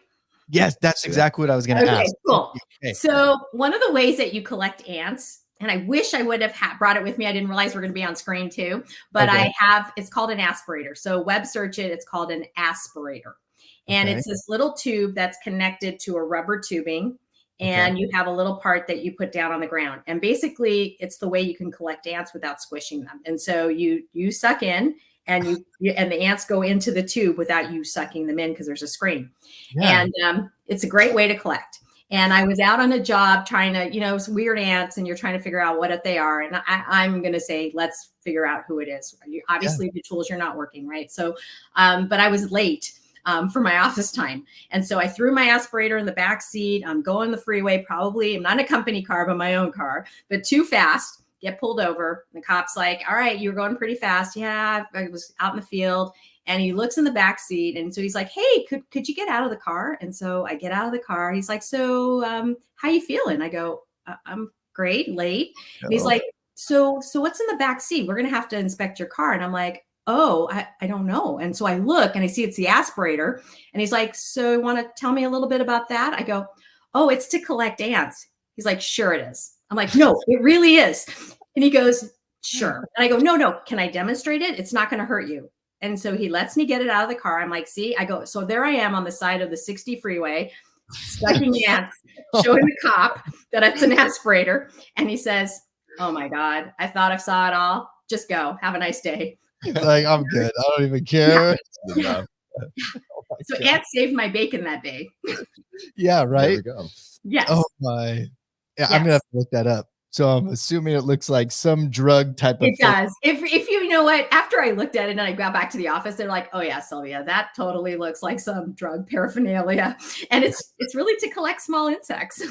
Yes, that's exactly what I was going to ask. Cool. Okay. So one of the ways that you collect ants, and I wish I would have brought it with me. I didn't realize we're going to be on screen too, but it's called an aspirator. So web search it. It's called an aspirator. And it's this little tube that's connected to a rubber tubing. And you have a little part that you put down on the ground. And basically it's the way you can collect ants without squishing them. And so you suck in, and and the ants go into the tube without you sucking them in, because there's a screen. And it's a great way to collect. And I was out on a job trying to, some weird ants, and you're trying to figure out what they are. And I'm going to say, let's figure out who it is. Obviously the tools, you're not working, right? So, but I was late. for my office time. And so I threw my aspirator in the back seat. I'm going the freeway, probably, I'm not in a company car, but my own car, but too fast, get pulled over. The cop's like, all right, you were going pretty fast. Yeah, I was out in the field. And he looks in the back seat. And so he's like, hey, could you get out of the car? And so I get out of the car. He's like, so how you feeling? I go, I'm great, late. And he's like, so what's in the back seat? We're going to have to inspect your car. And I'm like, oh, I don't know. And so I look and I see it's the aspirator. And he's like, so you want to tell me a little bit about that? I go, oh, it's to collect ants. He's like, sure it is. I'm like, no, it really is. And he goes, sure. And I go, no, can I demonstrate it? It's not going to hurt you. And so he lets me get it out of the car. I'm like, see, I go, so there I am on the side of the 60 freeway, sucking ants, showing the cop that it's an aspirator. And he says, oh my God, I thought I saw it all. Just go. Have a nice day. Like, I'm good. I don't even care. Yeah. So ants saved my bacon that day. Yeah, right. There we go. Yes. Oh my. Yeah, Yes. I'm gonna have to look that up. So I'm assuming it looks like some drug type of It does. If you know what, after I looked at it and I got back to the office, they're like, oh yeah, Sylvia, that totally looks like some drug paraphernalia. And it's really to collect small insects.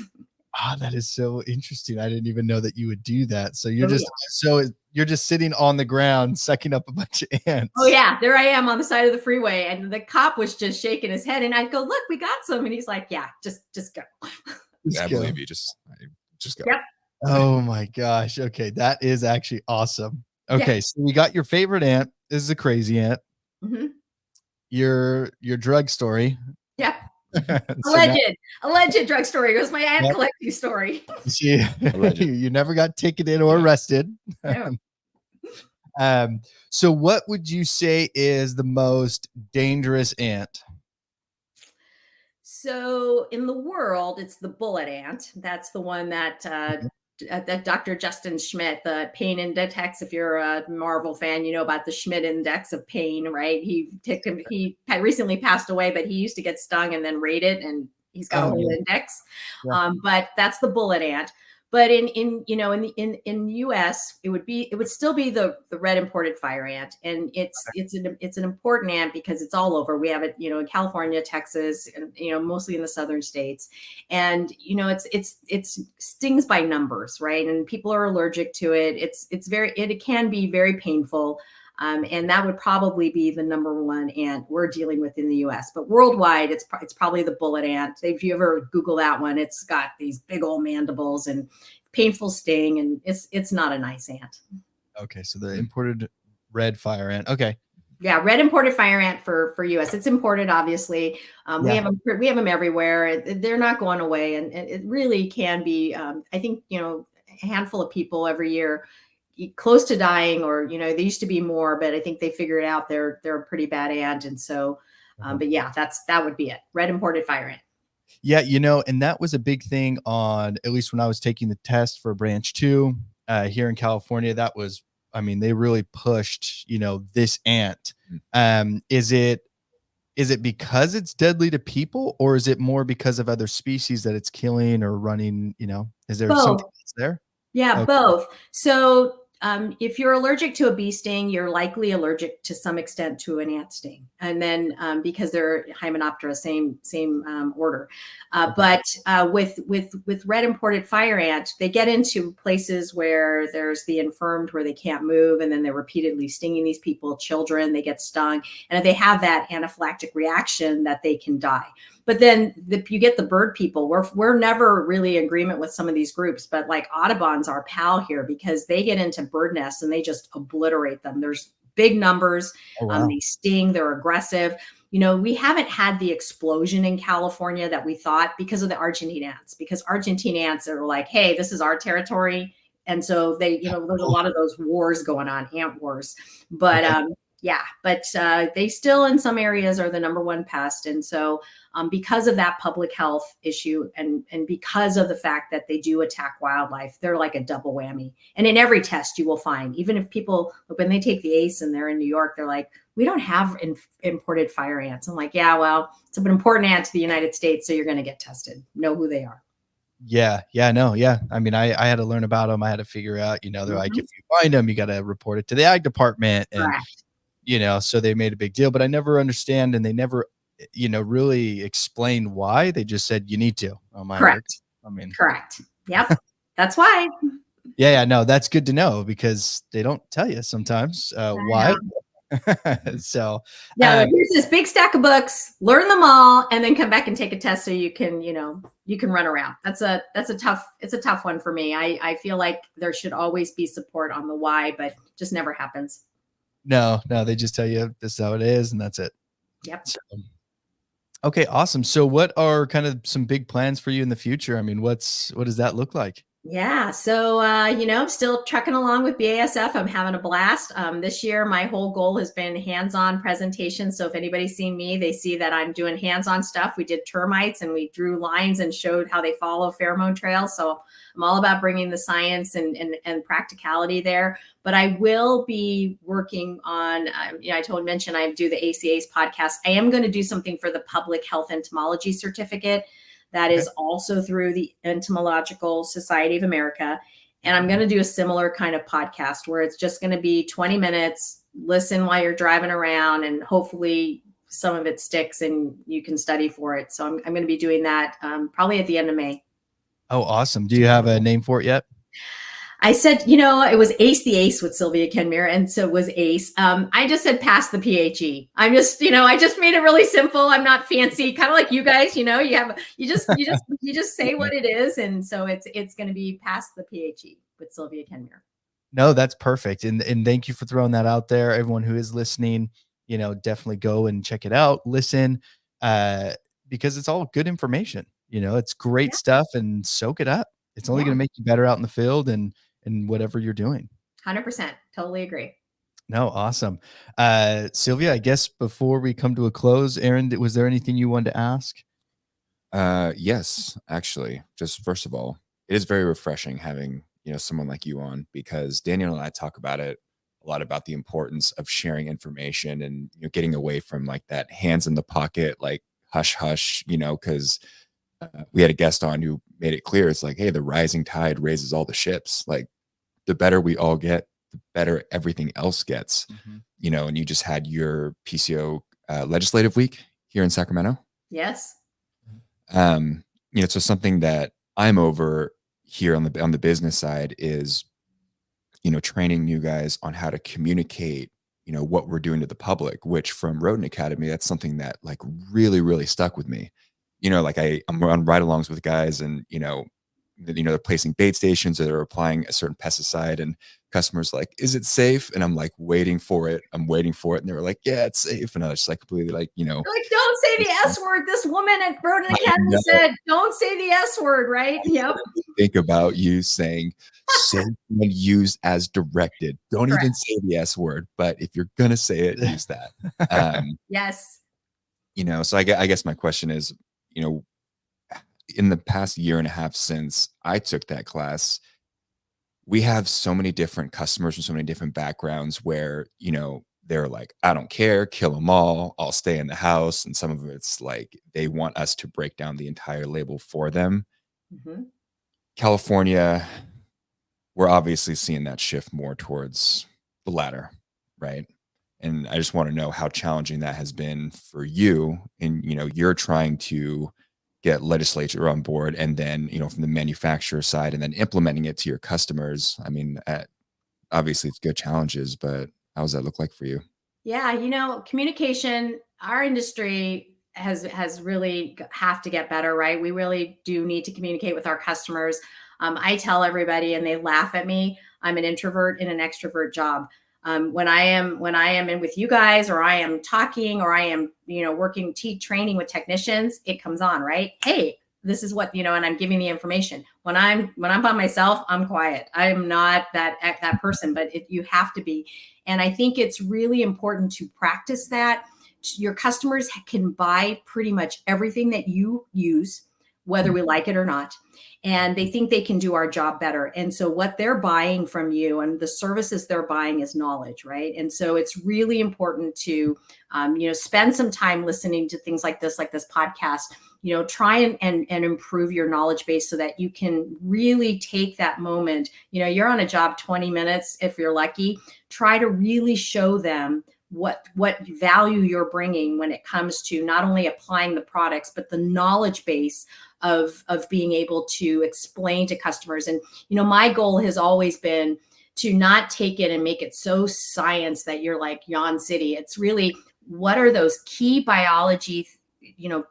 Ah, that is so interesting. I didn't even know that you would do that. So you're just sitting on the ground sucking up a bunch of ants. Oh yeah, there I am on the side of the freeway, and the cop was just shaking his head, and I go, look, we got some, and he's like, yeah, just go. I believe you. Just go. Yep. Oh my gosh. Okay, that is actually awesome. Okay, so we got your favorite ant. This is a crazy ant. Mm-hmm. Your drug story. Yeah. So Alleged drug story. It was my ant collecting story. You never got ticketed or arrested. Yeah. So what would you say is the most dangerous ant? So in the world, it's the bullet ant. That's the one that that Dr. Justin Schmidt, the pain index. If you're a Marvel fan, you know about the Schmidt index of pain, right? He recently passed away, but he used to get stung and then rate it, and he's got a whole index. Yeah. But that's the bullet ant. But in US, it would still be the red imported fire ant, and it's an important ant because it's all over. We have it, in California, Texas, and mostly in the southern states, and it stings by numbers, right? And people are allergic to it. It can be very painful. And that would probably be the number one ant we're dealing with in the U.S. But worldwide, it's probably the bullet ant. If you ever Google that one, it's got these big old mandibles and painful sting, and it's not a nice ant. Okay, so the imported red fire ant. Okay. Yeah, red imported fire ant for U.S. It's imported, obviously. We have them everywhere. They're not going away, and it really can be. I think a handful of people every year close to dying, or they used to be more, but I think they figured out they're a pretty bad ant. And so but yeah, that would be it. Red imported fire ant. Yeah, and that was a big thing on, at least when I was taking the test for branch 2 here in California. That was, they really pushed this ant. Is it because it's deadly to people, or is it more because of other species that it's killing or running? Is there something else there? Yeah, both. So if you're allergic to a bee sting, you're likely allergic to some extent to an ant sting, and then because they're Hymenoptera, same order. But with red imported fire ant, they get into places where there's the infirmed, where they can't move, and then they're repeatedly stinging these people, children. They get stung, and if they have that anaphylactic reaction, that they can die. But then you get the bird people. We're never really in agreement with some of these groups, but like Audubon's our pal here, because they get into bird nests and they just obliterate them. There's big numbers. Oh, wow. They sting. They're aggressive. We haven't had the explosion in California that we thought because of the Argentine ants, because Argentine ants are like, hey, this is our territory. And so there's a lot of those wars going on, ant wars. But they still in some areas are the number one pest. And so because of that public health issue, and because of the fact that they do attack wildlife, they're like a double whammy. And in every test you will find, even if people, when they take the ACE and they're in New York, they're like, we don't have imported fire ants. I'm like, yeah, well, it's an important ant to the United States, so you're going to get tested. Know who they are. Yeah. I had to learn about them. I had to figure out, they're like, if you find them, you got to report it to the ag department. And, Correct. so they made a big deal, but I never understand. And they never really explain why. They just said, you need to. I'm like, okay. Correct. I mean, Correct. Yep. That's why. yeah, no, that's good to know because they don't tell you sometimes why. So, yeah, like, here's this big stack of books, learn them all, and then come back and take a test so you can, you can run around. It's a tough one for me. I feel like there should always be support on the why, but just never happens. No, they just tell you this is how it is, and that's it. Yep. So, okay, awesome. So what are kind of some big plans for you in the future? I mean, what does that look like? Yeah. So, still trucking along with BASF. I'm having a blast. This year, my whole goal has been hands-on presentations. So if anybody's seen me, they see that I'm doing hands-on stuff. We did termites and we drew lines and showed how they follow pheromone trails. So I'm all about bringing the science and practicality there. But I will be working on, I mentioned I do the ACA's podcast. I am going to do something for the Public Health Entomology Certificate. That is also through the Entomological Society of America. And I'm going to do a similar kind of podcast where it's just going to be 20 minutes, listen while you're driving around, and hopefully some of it sticks and you can study for it. So I'm going to be doing that probably at the end of May. Oh, awesome. Do you have a name for it yet? I said, it was Ace the Ace with Sylvia Kenmuir. And so it was Ace. I just said pass the PHE. I'm just, I just made it really simple. I'm not fancy, kind of like you guys, you just say what it is. And so it's going to be pass the PHE with Sylvia Kenmuir. No, that's perfect. And thank you for throwing that out there. Everyone who is listening, definitely go and check it out, listen, because it's all good information. It's great stuff, and soak it up. It's only going to make you better out in the field and whatever you're doing. 100%. Totally agree. No, awesome. Sylvia, I guess before we come to a close, Aaron, was there anything you wanted to ask? Yes, actually, just first of all, it is very refreshing having, someone like you on, because Daniel and I talk about it a lot, about the importance of sharing information and, getting away from like that hands in the pocket, like hush, hush, because we had a guest on who made it clear. It's like, hey, the rising tide raises all the ships. Like, the better we all get, the better everything else gets. And you just had your PCO legislative week here in Sacramento. Yes. So something that I'm over here on the business side is, training you guys on how to communicate, what we're doing to the public, which from Rodent Academy, that's something that like really, really stuck with me. Like I'm on ride-alongs with guys, and they're placing bait stations, or they're applying a certain pesticide, and customers like, is it safe? And I'm like waiting for it. And they were like, yeah, it's safe. And I was just like completely like, like, don't say the S word. This woman at Rodent Academy said, don't say the S word, right? Yep. Think about you saying safe when used as directed. Don't even say the S word, but if you're gonna say it, use that. Yes. So I guess my question is, in the past year and a half since I took that class, we have so many different customers from so many different backgrounds where, they're like, I don't care, kill them all, I'll stay in the house. And some of it's like, they want us to break down the entire label for them. California, we're obviously seeing that shift more towards the latter, right? And I just want to know how challenging that has been for you. And, you're trying to get legislature on board, and then, from the manufacturer side, and then implementing it to your customers. I mean, obviously it's good challenges, but how does that look like for you? Yeah, communication, our industry has really have to get better, right? We really do need to communicate with our customers. I tell everybody, and they laugh at me, I'm an introvert in an extrovert job. When I am in with you guys, or I am talking, or I am, working, training with technicians, it comes on, right? Hey, this is what, and I'm giving the information. When I'm by myself, I'm quiet. I'm not that person, but you have to be. And I think it's really important to practice that. Your customers can buy pretty much everything that you use, whether we like it or not. And they think they can do our job better. And so what they're buying from you and the services they're buying is knowledge, right? And so it's really important to, spend some time listening to things like this podcast, try and improve your knowledge base so that you can really take that moment. You're on a job 20 minutes, if you're lucky, try to really show them what value you're bringing when it comes to not only applying the products, but the knowledge base of being able to explain to customers. And, my goal has always been to not take it and make it so science that you're like Yon City. It's really, what are those key biology,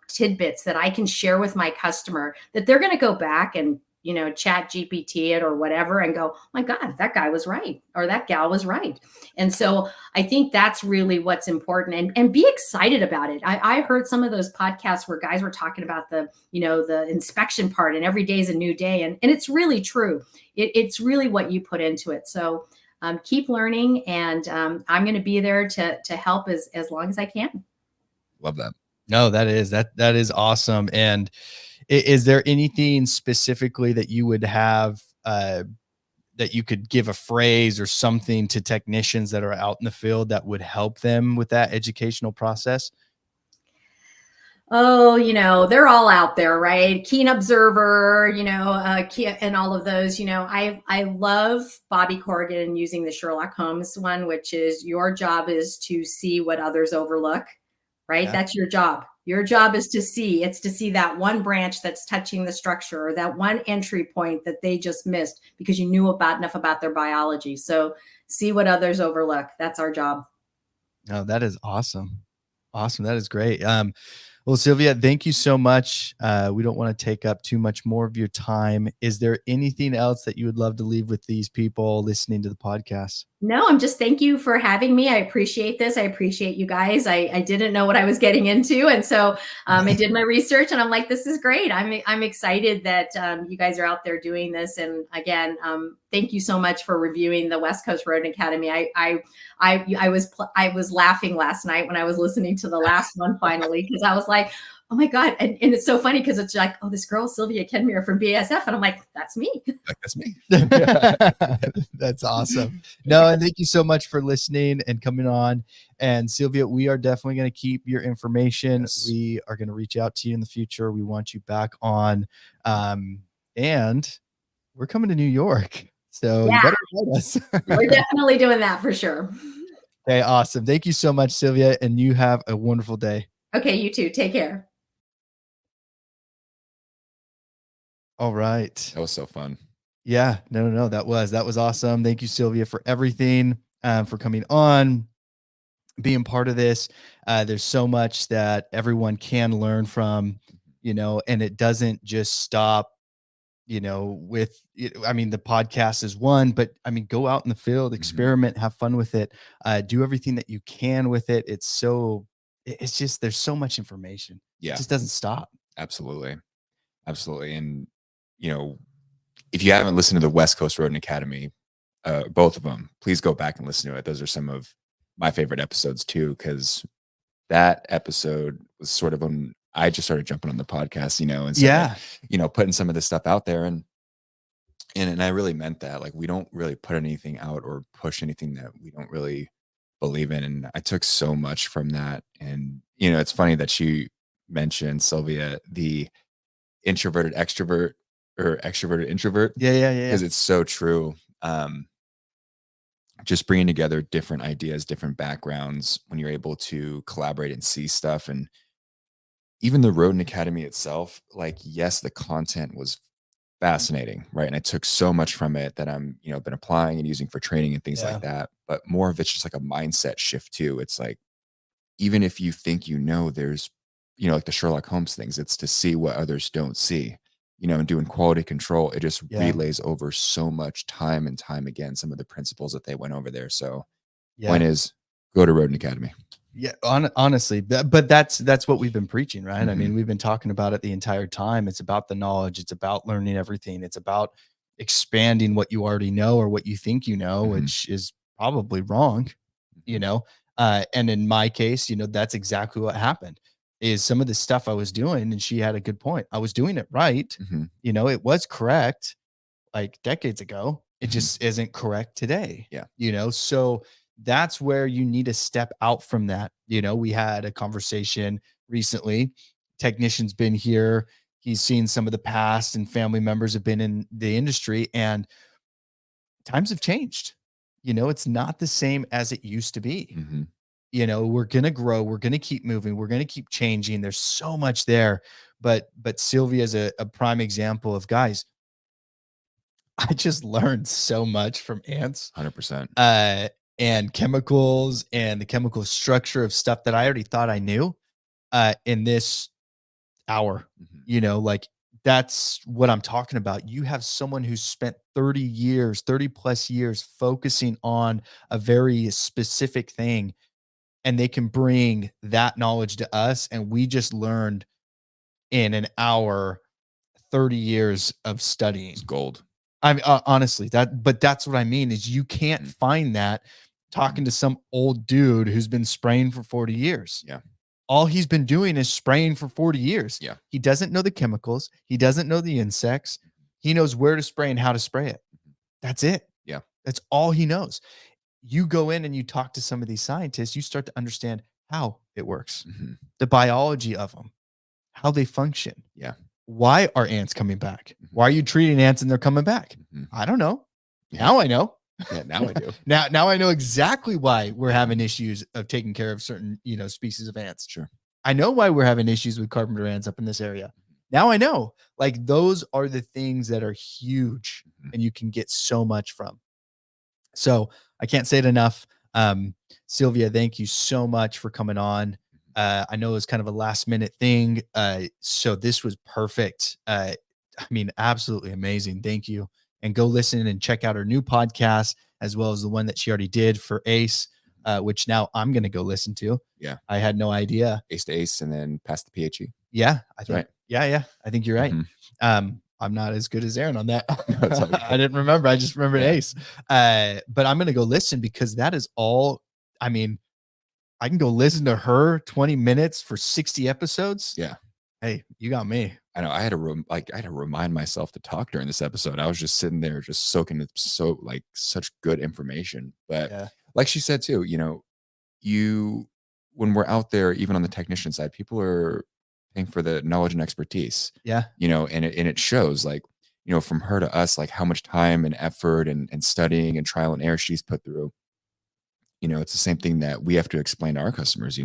tidbits that I can share with my customer that they're going to go back and, chat GPT it or whatever and go, oh my God, that guy was right, or that gal was right. And so I think that's really what's important, and be excited about it. I heard some of those podcasts where guys were talking about the inspection part, and every day is a new day. And it's really true. It's really what you put into it. So keep learning, and I'm going to be there to help as long as I can. Love that. No, that is awesome. And is there anything specifically that you would have that you could give a phrase or something to technicians that are out in the field that would help them with that educational process? Oh, they're all out there, right? Keen observer, and all of those. I love Bobby Corrigan using the Sherlock Holmes one, which is, your job is to see what others overlook, right? Yeah. That's your job. Your job is to see. It's to see that one branch that's touching the structure, or that one entry point that they just missed because you knew enough about their biology. So see what others overlook. That's our job. Oh, that is awesome. Awesome. That is great. Well, Sylvia, thank you so much. We don't want to take up too much more of your time. Is there anything else that you would love to leave with these people listening to the podcast? No, thank you for having me. I appreciate this. I appreciate you guys. I didn't know what I was getting into. And so I did my research, and I'm like, this is great. I'm excited that you guys are out there doing this. And again, thank you so much for reviewing the West Coast Rodent Academy. I was laughing last night when I was listening to the last one finally, because I was like, oh my God. And it's so funny because it's like, oh, this girl, Sylvia Kenmuir from BASF. And I'm like, that's me. That's me. That's awesome. No, and thank you so much for listening and coming on. And Sylvia, we are definitely going to keep your information. Yes. We are going to reach out to you in the future. We want you back on. And we're coming to New York. So you better invite us. We're definitely doing that for sure. Okay, awesome. Thank you so much, Sylvia. And you have a wonderful day. Okay, you too. Take care. All right. That was so fun. Yeah, no. That was awesome. Thank you, Sylvia, for everything, for coming on, being part of this. There's so much that everyone can learn from, and it doesn't just stop, with, the podcast is one, but go out in the field, experiment, have fun with it, do everything that you can with it. It's just, there's so much information. Yeah. It just doesn't stop. Absolutely. And, if you haven't listened to the West Coast Rodent Academy, both of them, please go back and listen to it. Those are some of my favorite episodes too, because that episode was sort of when I just started jumping on the podcast, and started, putting some of this stuff out there. And I really meant that. Like, we don't really put anything out or push anything that we don't really believe in. And I took so much from that. And, it's funny that she mentioned, Sylvia, the introverted extrovert or extroverted introvert. Yeah. Because it's so true. Just bringing together different ideas, different backgrounds, when you're able to collaborate and see stuff. And even the Rodent Academy itself, like, yes, the content was fascinating, right? And I took so much from it that I'm, been applying and using for training and things like that. But more of it's just like a mindset shift too. It's like, even if you think, there's, like the Sherlock Holmes things, it's to see what others don't see, and doing quality control. It just relays over so much time and time again, some of the principles that they went over there. So point is, go to Rodent Academy. Yeah, honestly, but that's what we've been preaching, right? We've been talking about it the entire time. It's about the knowledge. It's about learning everything. It's about expanding what you already know or what you think you know, which is probably wrong, and in my case, that's exactly what happened. Is some of the stuff I was doing, and she had a good point. I was doing it right. It was correct like decades ago. It just isn't correct today. Yeah. So that's where you need to step out from that. We had a conversation recently. Technician's been here. He's seen some of the past, and family members have been in the industry, and times have changed. It's not the same as it used to be. You know, we're gonna grow, we're gonna keep moving, we're gonna keep changing. There's so much there. But Sylvia is a prime example of, guys, I just learned so much from ants, 100%. and chemicals and the chemical structure of stuff that I already thought I knew, in this hour. Mhm. You know, like, that's what I'm talking about. You have someone who's spent 30 years, 30 plus years focusing on a very specific thing, and they can bring that knowledge to us. And we just learned in an hour 30 years of studying. It's gold. I mean, honestly, but that's what I mean is you can't Mhm. find that talking to some old dude who's been spraying for 40 years. Yeah. All he's been doing is spraying for 40 years. Yeah. He doesn't know the chemicals. He doesn't know the insects. He knows where to spray and how to spray it. That's it. Yeah. That's all he knows. You go in and you talk to some of these scientists, you start to understand how it works, Mhm. the biology of them, how they function. Yeah. Why are ants coming back? Mhm. Why are you treating ants and they're coming back? Mhm. I don't know. Yeah. Now I know. Yeah, now I do. Now I know exactly why we're having issues of taking care of certain, species of ants. Sure. I know why we're having issues with carpenter ants up in this area. Now I know. Like, those are the things that are huge Mhm. and you can get so much from. So I can't say it enough. Sylvia, thank you so much for coming on. I know it was kind of a last minute thing. So this was perfect. I mean, absolutely amazing. Thank you. And go listen and check out her new podcast, as well as the one that she already did for Ace, which now I'm going to go listen to. Yeah. I had no idea. Ace to ace and then past the PHE. Yeah, I think. Right. Yeah, I think you're right. Mhm. I'm not as good as Aaron on that. It's all good. I didn't remember. I just remembered Yeah. Ace. But I'm gonna go listen because that is all. I mean, I can go listen to her 20 minutes for 60 episodes. Yeah. Hey, you got me. I know I had to I had to remind myself to talk during this episode. I was just sitting there just soaking it such good information. But Yeah. like she said too, you when we're out there, even on the technician side, people are paying for the knowledge and expertise. Yeah. And it shows, like, from her to us, like how much time and effort and studying and trial and error she's put through. It's the same thing that we have to explain to our customers.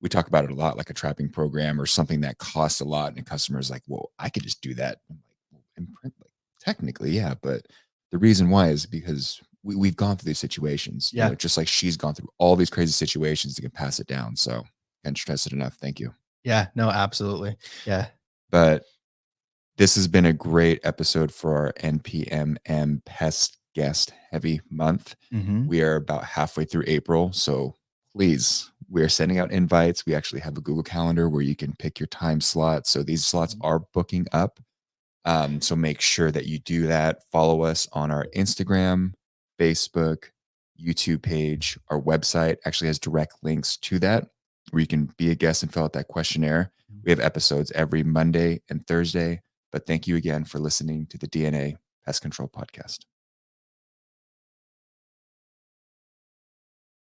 We talk about it a lot, like a trapping program or something that costs a lot, and the customer's like, "Well, I could just do that." I'm like, "Well, like, technically, yeah, but the reason why is because we've gone through these situations. Yeah. Just like she's gone through all these crazy situations to can pass it down. So can't stress it enough. Thank you. Yeah. No, absolutely. Yeah. But this has been a great episode for our NPMM Pest Guest Heavy Month. Mhm. We are about halfway through April, so please, we are sending out invites. We actually have a Google Calendar where you can pick your time slot. So these slots are booking up. So make sure that you do that. Follow us on our Instagram, Facebook, YouTube page. Our website actually has direct links to that, where you can be a guest and fill out that questionnaire. We have episodes every Monday and Thursday. But thank you again for listening to the DNA Pest Control Podcast.